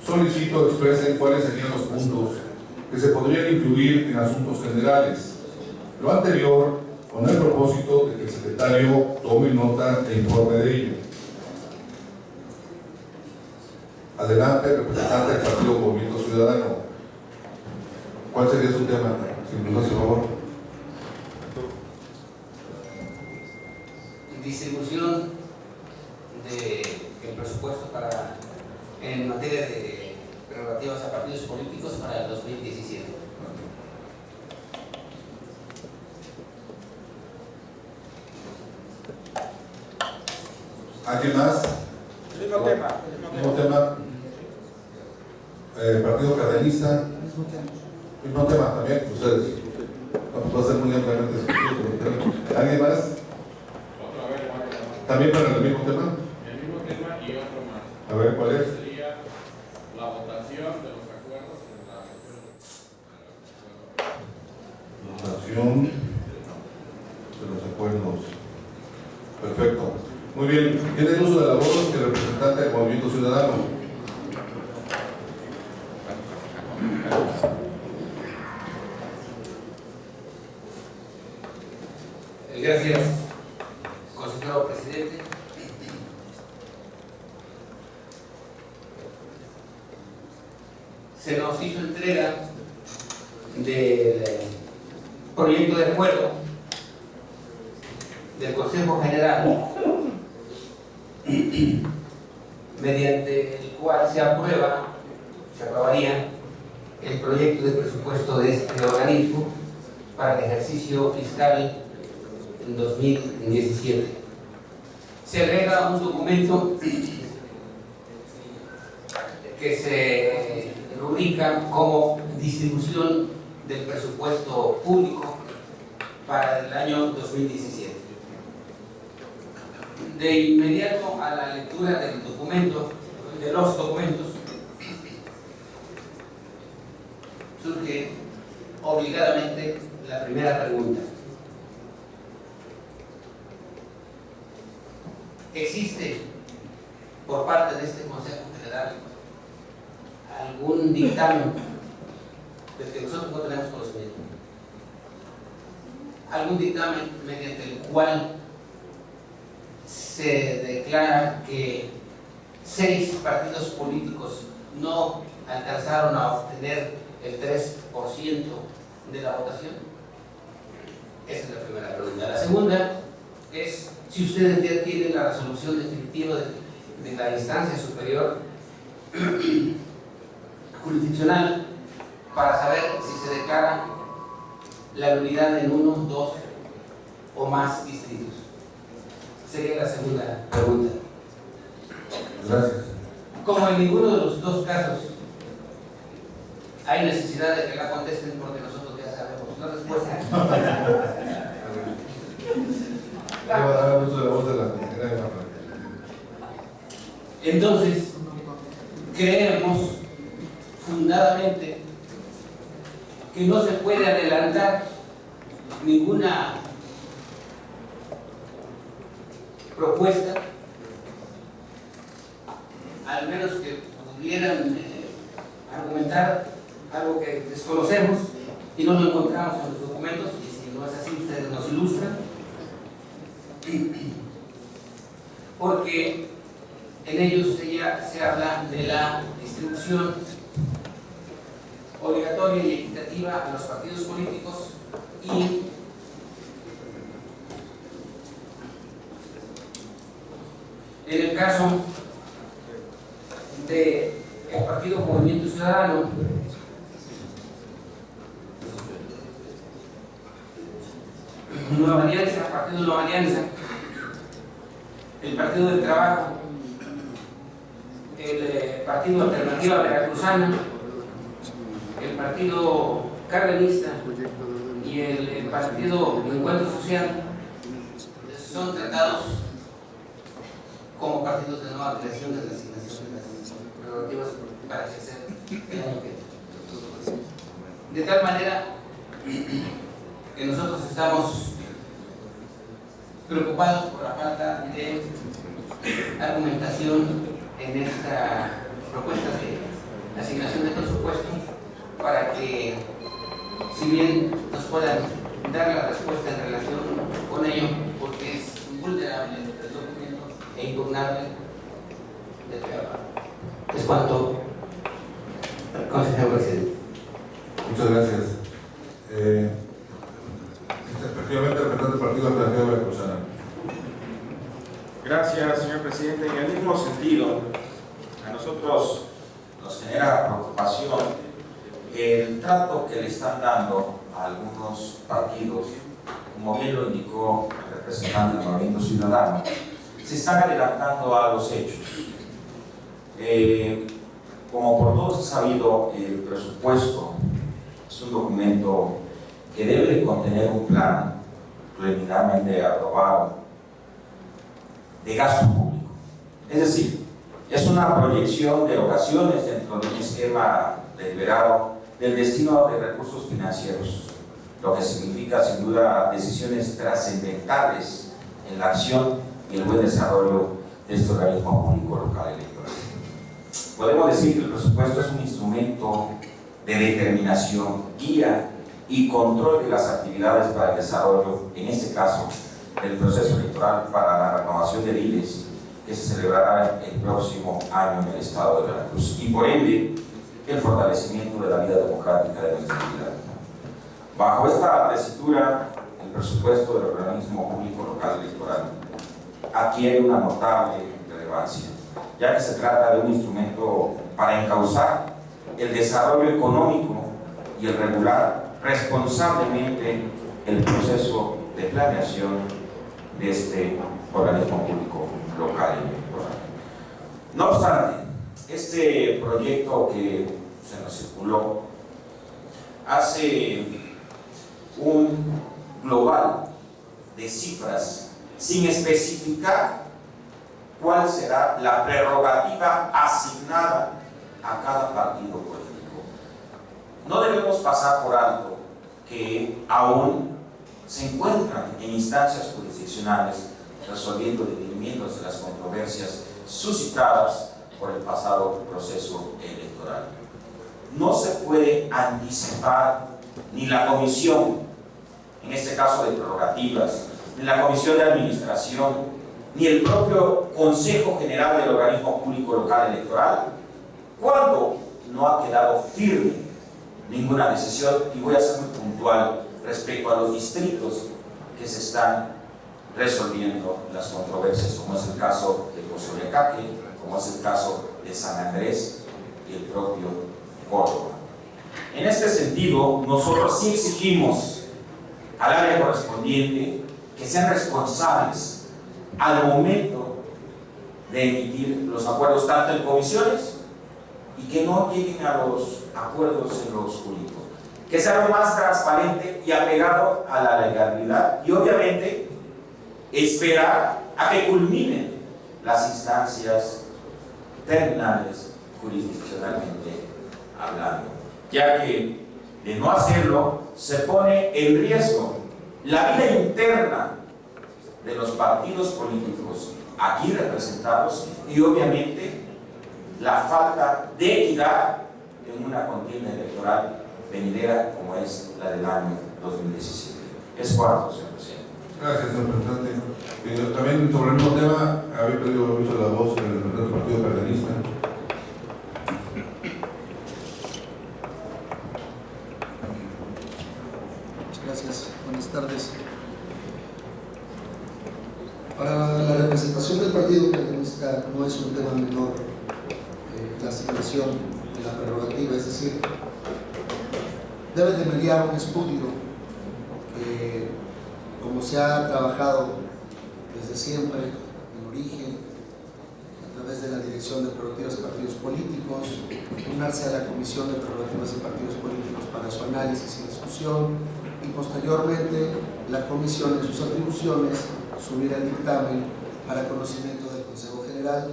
solicito expresen cuáles serían los puntos que se podrían incluir en asuntos generales. Lo anterior, con el propósito de que el secretario tome nota e informe de ello. Adelante, representante del Partido Movimiento Ciudadano. ¿Cuál sería su tema? Si nos hace favor. Distribución del presupuesto en materia de prerrogativas a partidos políticos para el 2017. ¿Alguien más? Mismo tema. Mismo tema. Partido Cardenista. Mismo tema también, ustedes. Va a ser muy ampliamente discutido. ¿Alguien más? Otra vez, ¿También para el mismo tema? el mismo tema y otro más. A ver, ¿cuál es? Sería la votación de los acuerdos en la Votación de los acuerdos. Perfecto. Muy bien. Tiene el uso de la voz el representante del Movimiento Ciudadano. Gracias, consejero presidente. Se nos hizo entrega del proyecto de acuerdo del Consejo General, mediante el cual se aprobaría el proyecto de presupuesto de este organismo para el ejercicio fiscal en 2017. Se agrega un documento que se rubrica como distribución del presupuesto público para el año 2017. De inmediato a la lectura del documento, de los documentos, surge obligadamente la primera pregunta. ¿Existe por parte de este Consejo General algún dictamen del que nosotros no tenemos conocimiento? algún dictamen mediante el cual se declara que 6 partidos políticos no alcanzaron a obtener el 3% de la votación? Esa es la primera pregunta. La segunda es si ustedes ya tienen la resolución definitiva de la instancia superior jurisdiccional para saber si se declara la nulidad en 1, 2 o más distritos. Sería la segunda pregunta. Gracias. Como en ninguno de los dos casos hay necesidad de que la contesten porque nosotros ya sabemos la respuesta. Ya va a dar uso de la voz de la consejera de Rafael. Entonces, creemos fundadamente que no se puede adelantar ninguna propuesta, al menos que pudieran argumentar algo que desconocemos y no lo encontramos en los documentos, y si no es así ustedes nos ilustran, porque en ellos se habla de la distribución obligatoria y equitativa a los partidos políticos y en el caso del Partido Movimiento Ciudadano, Nueva Alianza, Partido Nueva Alianza, el Partido del Trabajo, el Partido Alternativa Veracruzana, el Partido Cardenista y el Partido Encuentro Social son tratados como partidos de nueva creación de las asignaciones prerrogativas para ejercer el año que viene. De tal manera que nosotros estamos preocupados por la falta de argumentación en esta propuesta de asignación de presupuesto para que, si bien nos puedan dar la respuesta en relación con ello, porque es vulnerable el documento e impugnable de trabajo. Es cuanto, consejero presidente. Muchas gracias. Efectivamente, representante del Partido Alternativo Veracruzana. Gracias, señor presidente. En el mismo sentido, a nosotros nos genera preocupación el trato que le están dando a algunos partidos, como bien lo indicó el representante del Movimiento Ciudadano. Se están adelantando a los hechos. Como por todos es sabido, el presupuesto es un documento que debe de contener un plan preliminarmente aprobado de gasto público. Es decir, es una proyección de erogaciones dentro de un esquema deliberado del destino de recursos financieros, lo que significa sin duda decisiones trascendentales en la acción y el buen desarrollo de este organismo público local electoral. Podemos decir que el presupuesto es un instrumento de determinación, guía y control de las actividades para el desarrollo, en este caso, del proceso electoral para la renovación de ILES que se celebrará el próximo año en el estado de Veracruz y por ende el fortalecimiento de la vida democrática de nuestra entidad. Bajo esta tesitura, el presupuesto del organismo público local electoral adquiere una notable relevancia, ya que se trata de un instrumento para encauzar el desarrollo económico y el regular responsablemente el proceso de planeación de este organismo público local. No obstante, este proyecto que se nos circuló hace un global de cifras sin especificar cuál será la prerrogativa asignada a cada partido político. No debemos pasar por alto que aún se encuentran en instancias jurisdiccionales resolviendo y dirimiéndose las controversias suscitadas por el pasado proceso electoral. No se puede anticipar ni la comisión en este caso de prerrogativas, ni la Comisión de Administración, ni el propio Consejo General del Organismo Público Local Electoral, cuando no ha quedado firme ninguna decisión, y voy a ser muy puntual respecto a los distritos que se están resolviendo las controversias, como es el caso de Cosoleacaque, como es el caso de San Andrés y el propio Córdoba. En este sentido, nosotros sí exigimos al área correspondiente que sean responsables al momento de emitir los acuerdos, tanto en comisiones, y que no lleguen a los acuerdos en lo oscurito, que sea lo más transparente y apegado a la legalidad, y obviamente esperar a que culminen las instancias terminales jurisdiccionalmente hablando, ya que de no hacerlo se pone en riesgo la vida interna de los partidos políticos aquí representados y obviamente la falta de equidad en una contienda electoral venidera como es la del año 2017. Es cuarto, señor presidente. Gracias, señor presidente. También sobre el mismo tema, había pedido el uso de la voz el representante del Partido Cardenista. Muchas gracias. Buenas tardes. Para la representación del Partido Cardenista no es un tema menor la asignación de la prerrogativa, es decir, debe de mediar un estudio que, como se ha trabajado desde siempre, en origen, a través de la Dirección de Prerrogativas de Partidos Políticos, turnarse a la Comisión de Prerrogativas de Partidos Políticos para su análisis y discusión, y posteriormente la Comisión en sus atribuciones subir el dictamen para conocimiento del Consejo General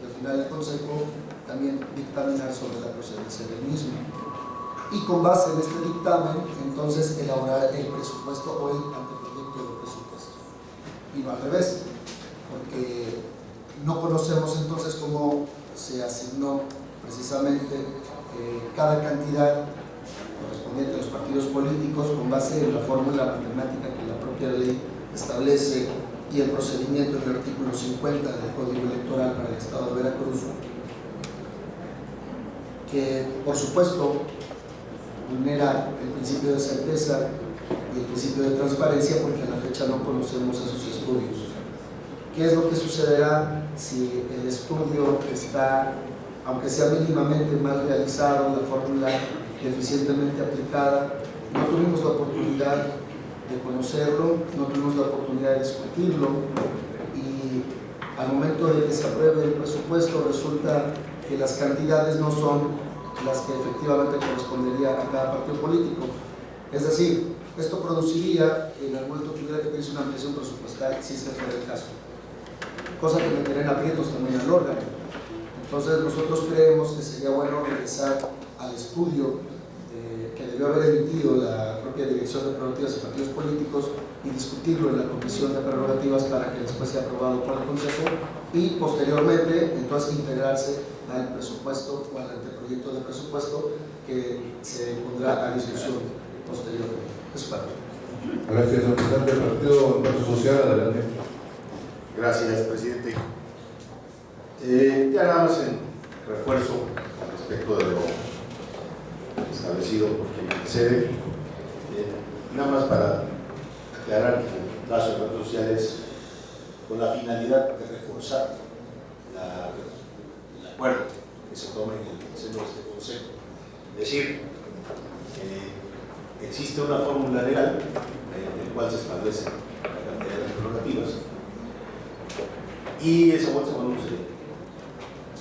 y al final del Consejo también dictaminar sobre la procedencia del mismo. Y con base en este dictamen, entonces elaborar el presupuesto o el anteproyecto de presupuesto. Y no al revés, porque no conocemos entonces cómo se asignó precisamente cada cantidad correspondiente a los partidos políticos con base en la fórmula matemática que la propia ley establece y el procedimiento del artículo 50 del Código Electoral para el Estado de Veracruz, que por supuesto vulnera el principio de certeza y el principio de transparencia, porque a la fecha no conocemos esos estudios. ¿Qué es lo que sucederá si el estudio está, aunque sea mínimamente mal realizado, la fórmula deficientemente aplicada? No tuvimos la oportunidad de conocerlo, no tuvimos la oportunidad de discutirlo, y al momento de que se apruebe el presupuesto resulta que las cantidades no son las que efectivamente correspondería a cada partido político. Es decir, esto produciría que en algún momento tuviera que pedirse una ampliación presupuestal si este fuera el caso, cosa que metería en aprietos también al órgano. Entonces nosotros creemos que sería bueno regresar al estudio que debió haber emitido la propia Dirección de Prerrogativas de Partidos Políticos y discutirlo en la Comisión de Prerrogativas para que después sea aprobado por el Consejo y posteriormente entonces integrarse al presupuesto o al anteproyecto de presupuesto que se pondrá a discusión posteriormente. Eso para mí. Gracias, señor presidente del Partido Social. Adelante. Gracias, presidente. Ya nada más en refuerzo respecto de lo establecido por quien antecede, nada más para aclarar que el plazo de redes sociales con la finalidad de reforzar el acuerdo que se tome en el seno de este Consejo. Es decir, existe una fórmula legal en la cual se establece la cantidad de prerrogativas y esa bolsa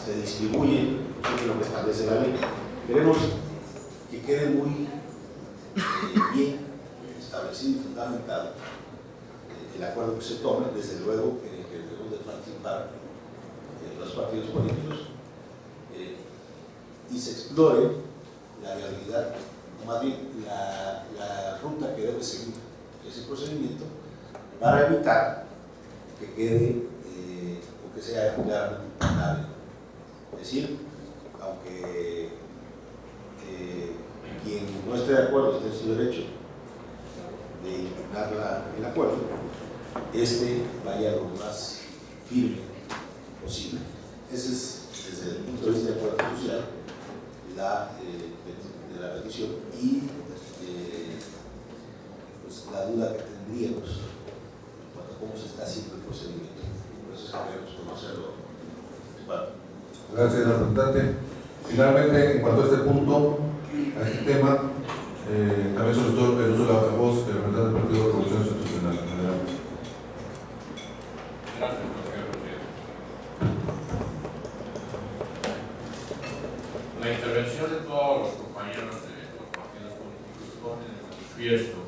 se distribuye sobre lo que establece la ley. Queremos que quede muy bien establecido y fundamentado el acuerdo que se tome, desde luego en el que debemos de participar los partidos políticos y se explore la realidad, o más bien la ruta que debe seguir ese procedimiento para evitar que quede o que sea claramente imputable. Es decir, aunque quien no esté de acuerdo esté en su derecho de impugnar el acuerdo, vaya lo más firme posible. Ese es, desde el punto de vista del acuerdo social, de la petición y pues, la duda que tendríamos en cuanto a cómo se está haciendo el procedimiento. Por eso es que queremos conocerlo. Bueno. Gracias, representante. Finalmente, en cuanto a este punto, a este tema, también solicitó el uso de la voz del representante del Partido de Revolución Institucional. Adelante. Gracias, señor presidente. La intervención de todos los compañeros de los partidos políticos pone de manifiesto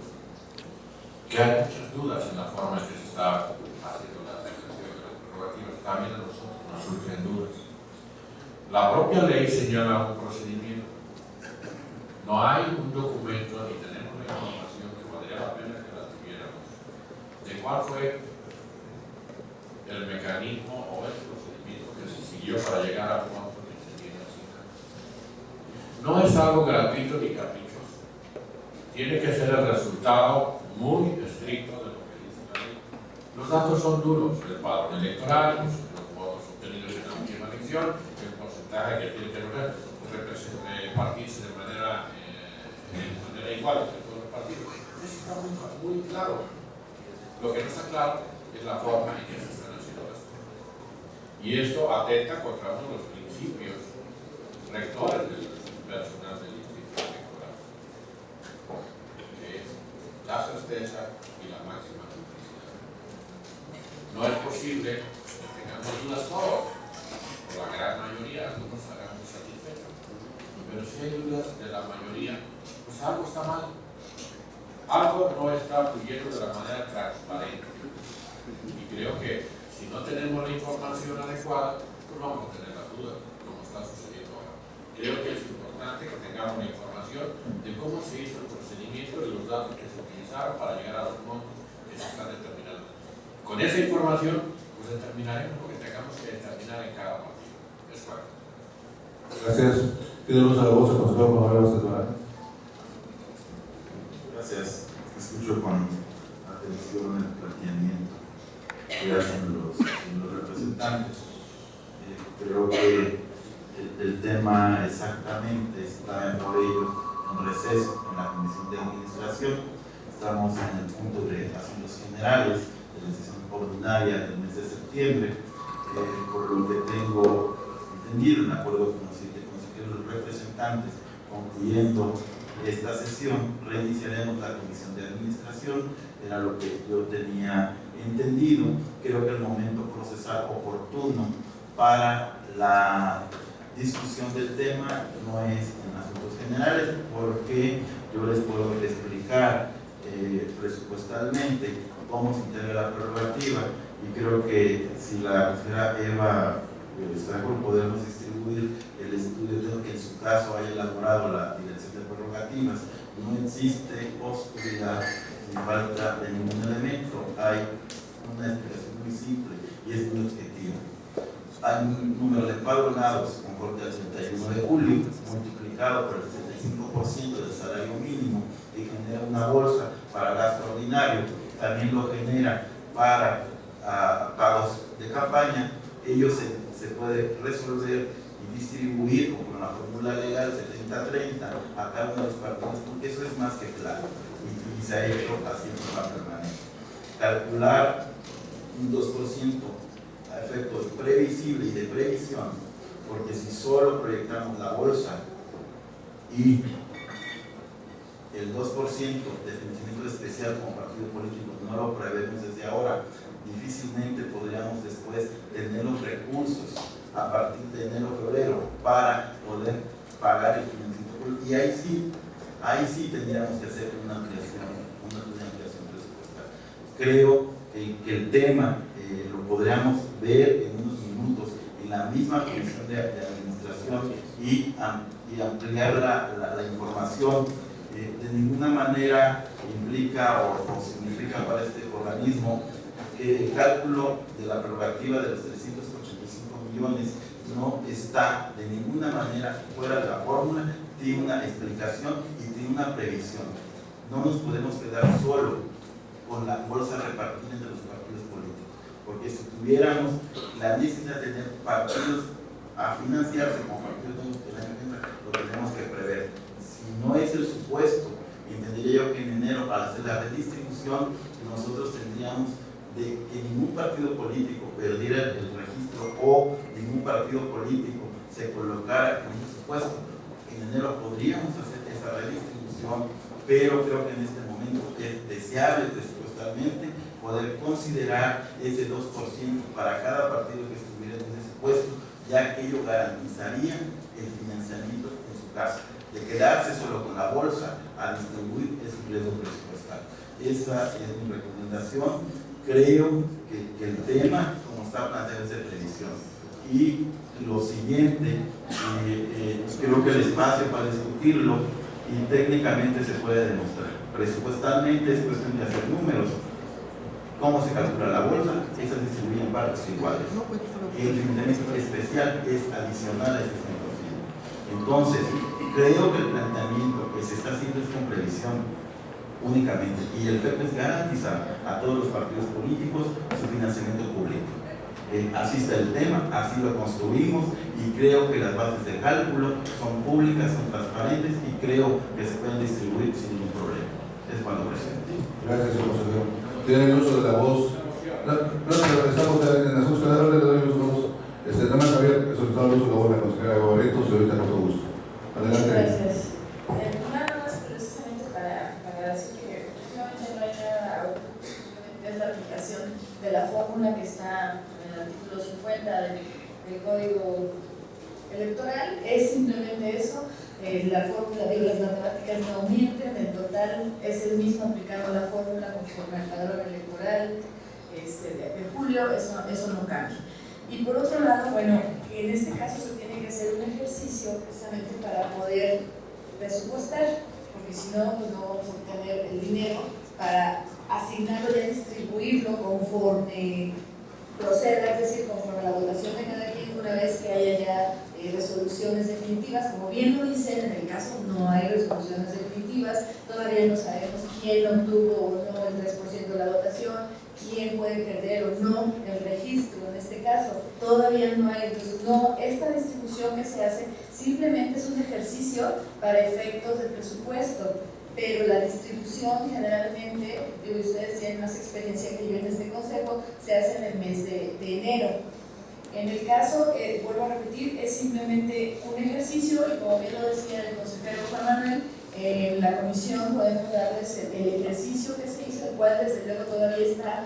que hay muchas dudas en la forma en que se está haciendo la aplicación de las prerrogativas. También a nosotros nos surgen dudas. La propia ley señala un procedimiento. No hay un documento ni tenemos la información que valdría la pena que la tuviéramos de cuál fue el mecanismo o el procedimiento que se siguió para llegar a un monto que se tiene asignado. No es algo gratuito ni caprichoso. Tiene que ser el resultado muy estricto de lo que dice la ley. Los datos son duros. El padrón electoral, los votos obtenidos en la última elección, el porcentaje que tiene que repartirse de manera igual entre todos los partidos. Eso está muy claro. Lo que no está claro es la forma en que se están haciendo las cosas. Y esto atenta contra uno de los principios rectores del personal del Instituto Electoral, que es la certeza y la máxima simplicidad. No es posible que tengamos dudas todos, por la gran mayoría, algunos estarán muy satisfechos, pero si hay dudas de la mayoría, pues algo está mal. Algo no está fluyendo de la manera transparente. Y creo que si no tenemos la información adecuada, pues vamos a tener las dudas, como está sucediendo ahora. Creo que es importante que tengamos la información de cómo se hizo el procedimiento y los datos que se utilizaron para llegar a los montos que se están determinando. Con esa información, pues determinaremos lo que tengamos que determinar en cada partido. Es claro. Gracias. Tiene uso de la voz el consejero Manuel Vázquez. Gracias. Escucho con atención el planteamiento que hacen los representantes. Creo que el tema exactamente está en receso en la Comisión de Administración. Estamos en el punto de asuntos generales de la sesión ordinaria del mes de septiembre. Por lo que tengo entendido, en acuerdo con los representantes, concluyendo esta sesión, reiniciaremos la Comisión de Administración. Era lo que yo tenía entendido. Creo que el momento procesal oportuno para la discusión del tema no es en asuntos generales, porque yo les puedo explicar presupuestalmente cómo se integra la prerrogativa, y creo que si la señora Eva Sánchez podemos distribuir el estudio que en su caso haya elaborado la Dirección de Prerrogativas. No existe oscuridad ni falta de ningún elemento. Hay una explicación muy simple y es muy objetiva. Hay un número de empadronados conforme al 31 de julio multiplicado por el 75% del salario mínimo, que genera una bolsa para gasto ordinario, también lo genera para pagos de campaña. Ello se puede resolver y distribuir con la fórmula legal 70-30 a cada uno de los partidos, porque eso es más que claro y se ha hecho así en forma permanente. Calcular un 2% a efectos previsible y de previsión, porque si solo proyectamos la bolsa y el 2% de financiamiento especial como partido político no lo prevemos desde ahora, difícilmente podríamos después tener los recursos a partir de enero-febrero para poder pagar el financiamiento. Y ahí sí tendríamos que hacer una ampliación presupuestal. Creo que el tema lo podríamos ver en unos minutos en la misma Comisión de Administración y ampliar la información. De ninguna manera implica o significa para este organismo que el cálculo de la prerrogativa de los 385 millones no está de ninguna manera fuera de la fórmula, tiene una explicación y tiene una previsión. no nos podemos quedar solo con la bolsa repartida entre los partidos políticos, porque si tuviéramos la necesidad de tener partidos a financiarse con partidos de la emergencia, lo tenemos que prever. Si no es el supuesto, entendería yo que en enero, para hacer la redistribución, nosotros tendríamos de que ningún partido político perdiera el registro o ningún partido político se colocara en un supuesto. En enero podríamos hacer esa redistribución, pero creo que en este momento es deseable presupuestalmente poder considerar ese 2% para cada partido que estuviera en ese supuesto, ya que ello garantizaría el financiamiento en su caso. De quedarse solo con la bolsa a distribuir es un riesgo presupuestal. Esa es mi recomendación. Creo que el tema, como está planteado, es de previsión. Y lo siguiente, creo que el espacio para discutirlo y técnicamente se puede demostrar. Presupuestalmente es cuestión de hacer números. ¿Cómo se calcula la bolsa? Esa se distribuye en partes iguales. Y el financiamiento especial es adicional a ese 100%. Entonces, creo que el planteamiento que se está haciendo es con previsión únicamente, y el FEP es garantizar a todos los partidos políticos su financiamiento público. Así está el tema, así lo construimos, y creo que las bases de cálculo son públicas, son transparentes, y creo que se pueden distribuir sin ningún problema. Es cuando presente. Gracias, señor consejero. Tienen el uso de la voz. No, estamos en asuntos que le doy el uso de la voz. Nada más había solicitado el uso de la voz de la consejera Barretos, y ahorita con todo gusto. Adelante. Gracias. Nada más precisamente para decir que efectivamente no hay nada, es la aplicación de la fórmula que está en el artículo 50 del Código Electoral, es simplemente eso. La fórmula, las matemáticas no mienten, el total es el mismo aplicando la fórmula conforme al padrón electoral de julio, eso no cambia. Y por otro lado, bueno, en este caso se tiene que hacer un ejercicio precisamente para poder presupuestar, porque si no, pues no vamos a obtener el dinero para asignarlo y distribuirlo conforme proceda, es decir, conforme a la votación de cada quien, una vez que haya ya resoluciones definitivas. Como bien lo dicen, en el caso no hay resoluciones definitivas, todavía no sabemos quién obtuvo o no el 3% de la votación, quién puede perder o no el registro en este caso, todavía no hay. Entonces, no, esta distribución que se hace simplemente es un ejercicio para efectos de presupuesto, pero la distribución generalmente, y ustedes tienen más experiencia que yo en este consejo, se hace en el mes de enero. En el caso, vuelvo a repetir, es simplemente un ejercicio, y como bien lo decía el consejero Juan Manuel, en la comisión podemos darles el ejercicio que se hizo, el cual desde luego todavía está,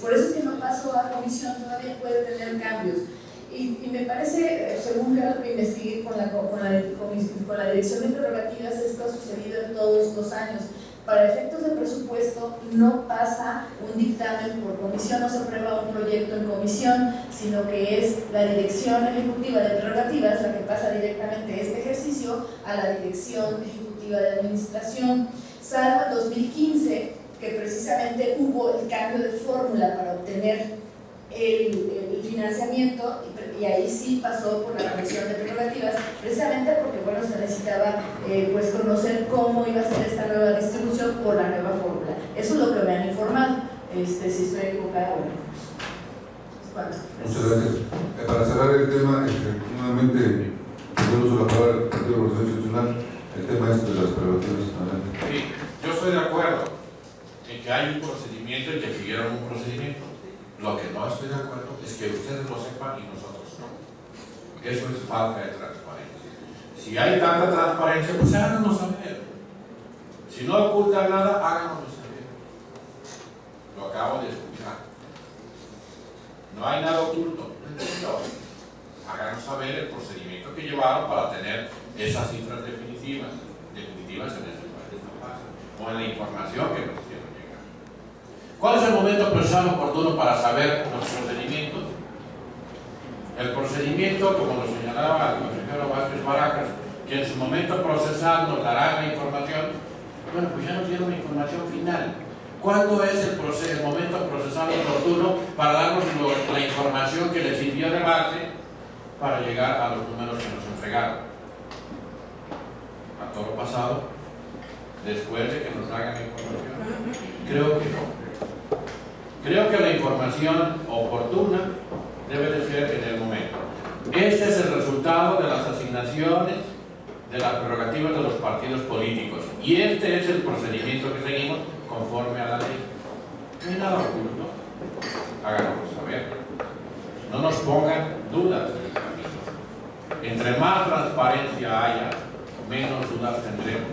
por eso es que no pasó a comisión, todavía puede tener cambios. Y me parece, según lo que investigué con la dirección de prerrogativas, esto ha sucedido en todos los años. Para efectos de presupuesto no pasa un dictamen por comisión, no se aprueba un proyecto en comisión, sino que es la dirección ejecutiva de prerrogativas la que pasa directamente este ejercicio a la dirección ejecutiva de administración, salvo en 2015, que precisamente hubo el cambio de fórmula para obtener el financiamiento, y ahí sí pasó por la comisión de prerrogativas, precisamente porque bueno, se necesitaba pues conocer cómo iba a ser esta nueva distribución por la nueva fórmula. Eso es lo que me han informado. Si estoy equivocada, bueno, pues, muchas gracias. Para cerrar el tema, nuevamente yo uso la palabra del Partido de Organización Institucional, el tema es de las prerrogativas. Sí, yo estoy de acuerdo en que hay un procedimiento y que siguieron un procedimiento. Lo que no estoy de acuerdo es que ustedes lo sepan y nosotros no. Eso es falta de transparencia. Si hay tanta transparencia, pues háganos saber. Si no ocultan nada, háganos saber. Lo acabo de escuchar. No hay nada oculto. Háganos saber el procedimiento que llevaron para tener esas cifras definitivas en esa fase, o en la información que nos hicieron llegar. ¿Cuál es el momento procesal oportuno para saber los procedimientos? El procedimiento, como lo señalaba el consejero Vázquez Baracas, que en su momento procesal nos dará la información. Bueno, pues ya nos dieron la información final. ¿Cuándo es el momento procesal oportuno para darnos la información que les sirvió de base para llegar a los números que nos entregaron? toro pasado, después de que nos hagan la información? Creo que no. Creo que la información oportuna debe de ser en el momento. Este es el resultado de las asignaciones de las prerrogativas de los partidos políticos y este es el procedimiento que seguimos conforme a la ley. No hay nada oculto. Háganoslo saber. No nos pongan dudas en el camino. Entre más transparencia haya, menos dudas tendremos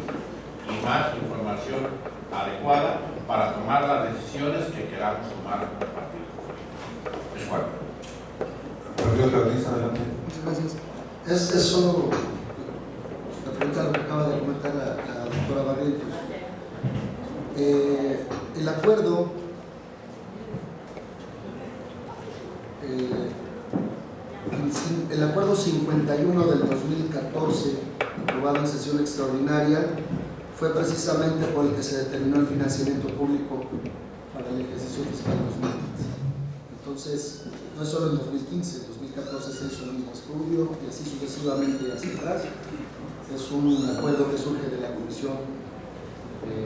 y más información adecuada para tomar las decisiones que queramos tomar como partido. Es cuanto. Muchas gracias. Es solo referente a lo que acaba de comentar la doctora Barrientos. El acuerdo 51 del 2014, aprobado en sesión extraordinaria, fue precisamente por el que se determinó el financiamiento público para el ejercicio fiscal 2015. Entonces, no es solo en 2015, en 2014 se hizo el mismo estudio y así sucesivamente hacia atrás. Es un acuerdo que surge de la comisión,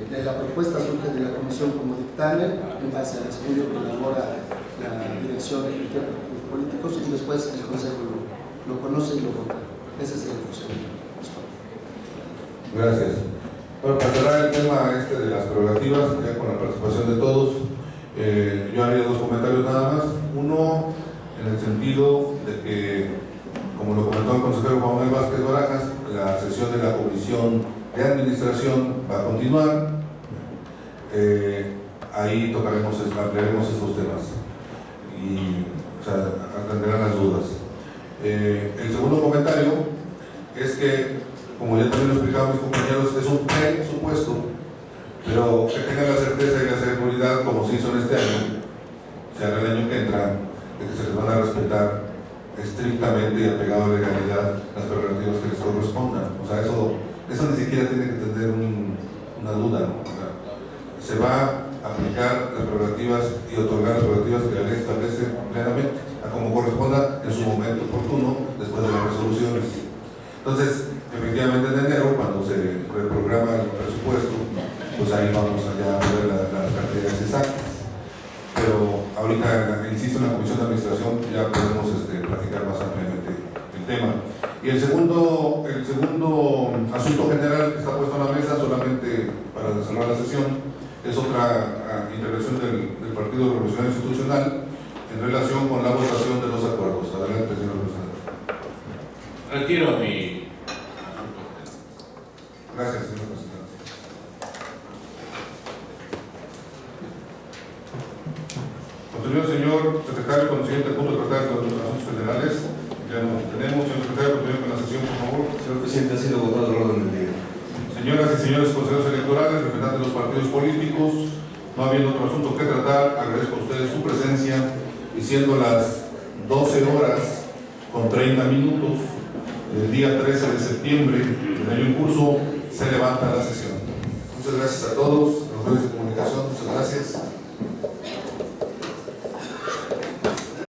de la propuesta surge de la comisión como dictamen en base al estudio que elabora la dirección de los políticos y después el Consejo lo conoce y lo vota. Ese es el procedimiento. Gracias. Bueno, para cerrar el tema de las prerrogativas, ya con la participación de todos, yo haría dos comentarios nada más. Uno, en el sentido de que, como lo comentó el consejero Juan Manuel Vázquez Barajas, la sesión de la Comisión de Administración va a continuar. Ahí ampliaremos estos temas y atenderán las dudas. El segundo comentario es que, como ya también lo explicaban mis compañeros, es un presupuesto, pero que tengan la certeza y la seguridad, como se hizo en este año, se hará el año que entra, de que se les van a respetar estrictamente y apegado a la legalidad las prerrogativas que les correspondan. O sea, eso ni siquiera tiene que tener una duda, ¿no? O sea, se va a aplicar las prerrogativas y otorgar las prerrogativas que la ley establece plenamente, a como corresponda en su momento oportuno, después de las resoluciones. Entonces, efectivamente en enero, cuando se reprograma el presupuesto, pues ahí vamos allá a ver las cantidades exactas. Pero ahorita, insisto, en la Comisión de Administración ya podemos platicar más ampliamente el tema. Y el segundo asunto general que está puesto en la mesa, solamente para cerrar la sesión, es otra intervención del Partido Revolucionario Institucional en relación con la votación de los acuerdos. Adelante, señor presidente. Retiro mi asunto. Gracias, señor presidente. Continúa, señor secretario, con el siguiente punto de tratar con los asuntos federales. Ya no tenemos. Señor secretario, continúe con la sesión, por favor. Señor presidente, ha sido votado el orden del día. Señoras y señores consejeros electorales, representantes de los partidos políticos, no habiendo otro asunto que tratar, agradezco a ustedes su presencia y siendo las 12 horas con 30 minutos del día 13 de septiembre del año en curso, se levanta la sesión. Muchas gracias a todos, los medios de comunicación, muchas gracias.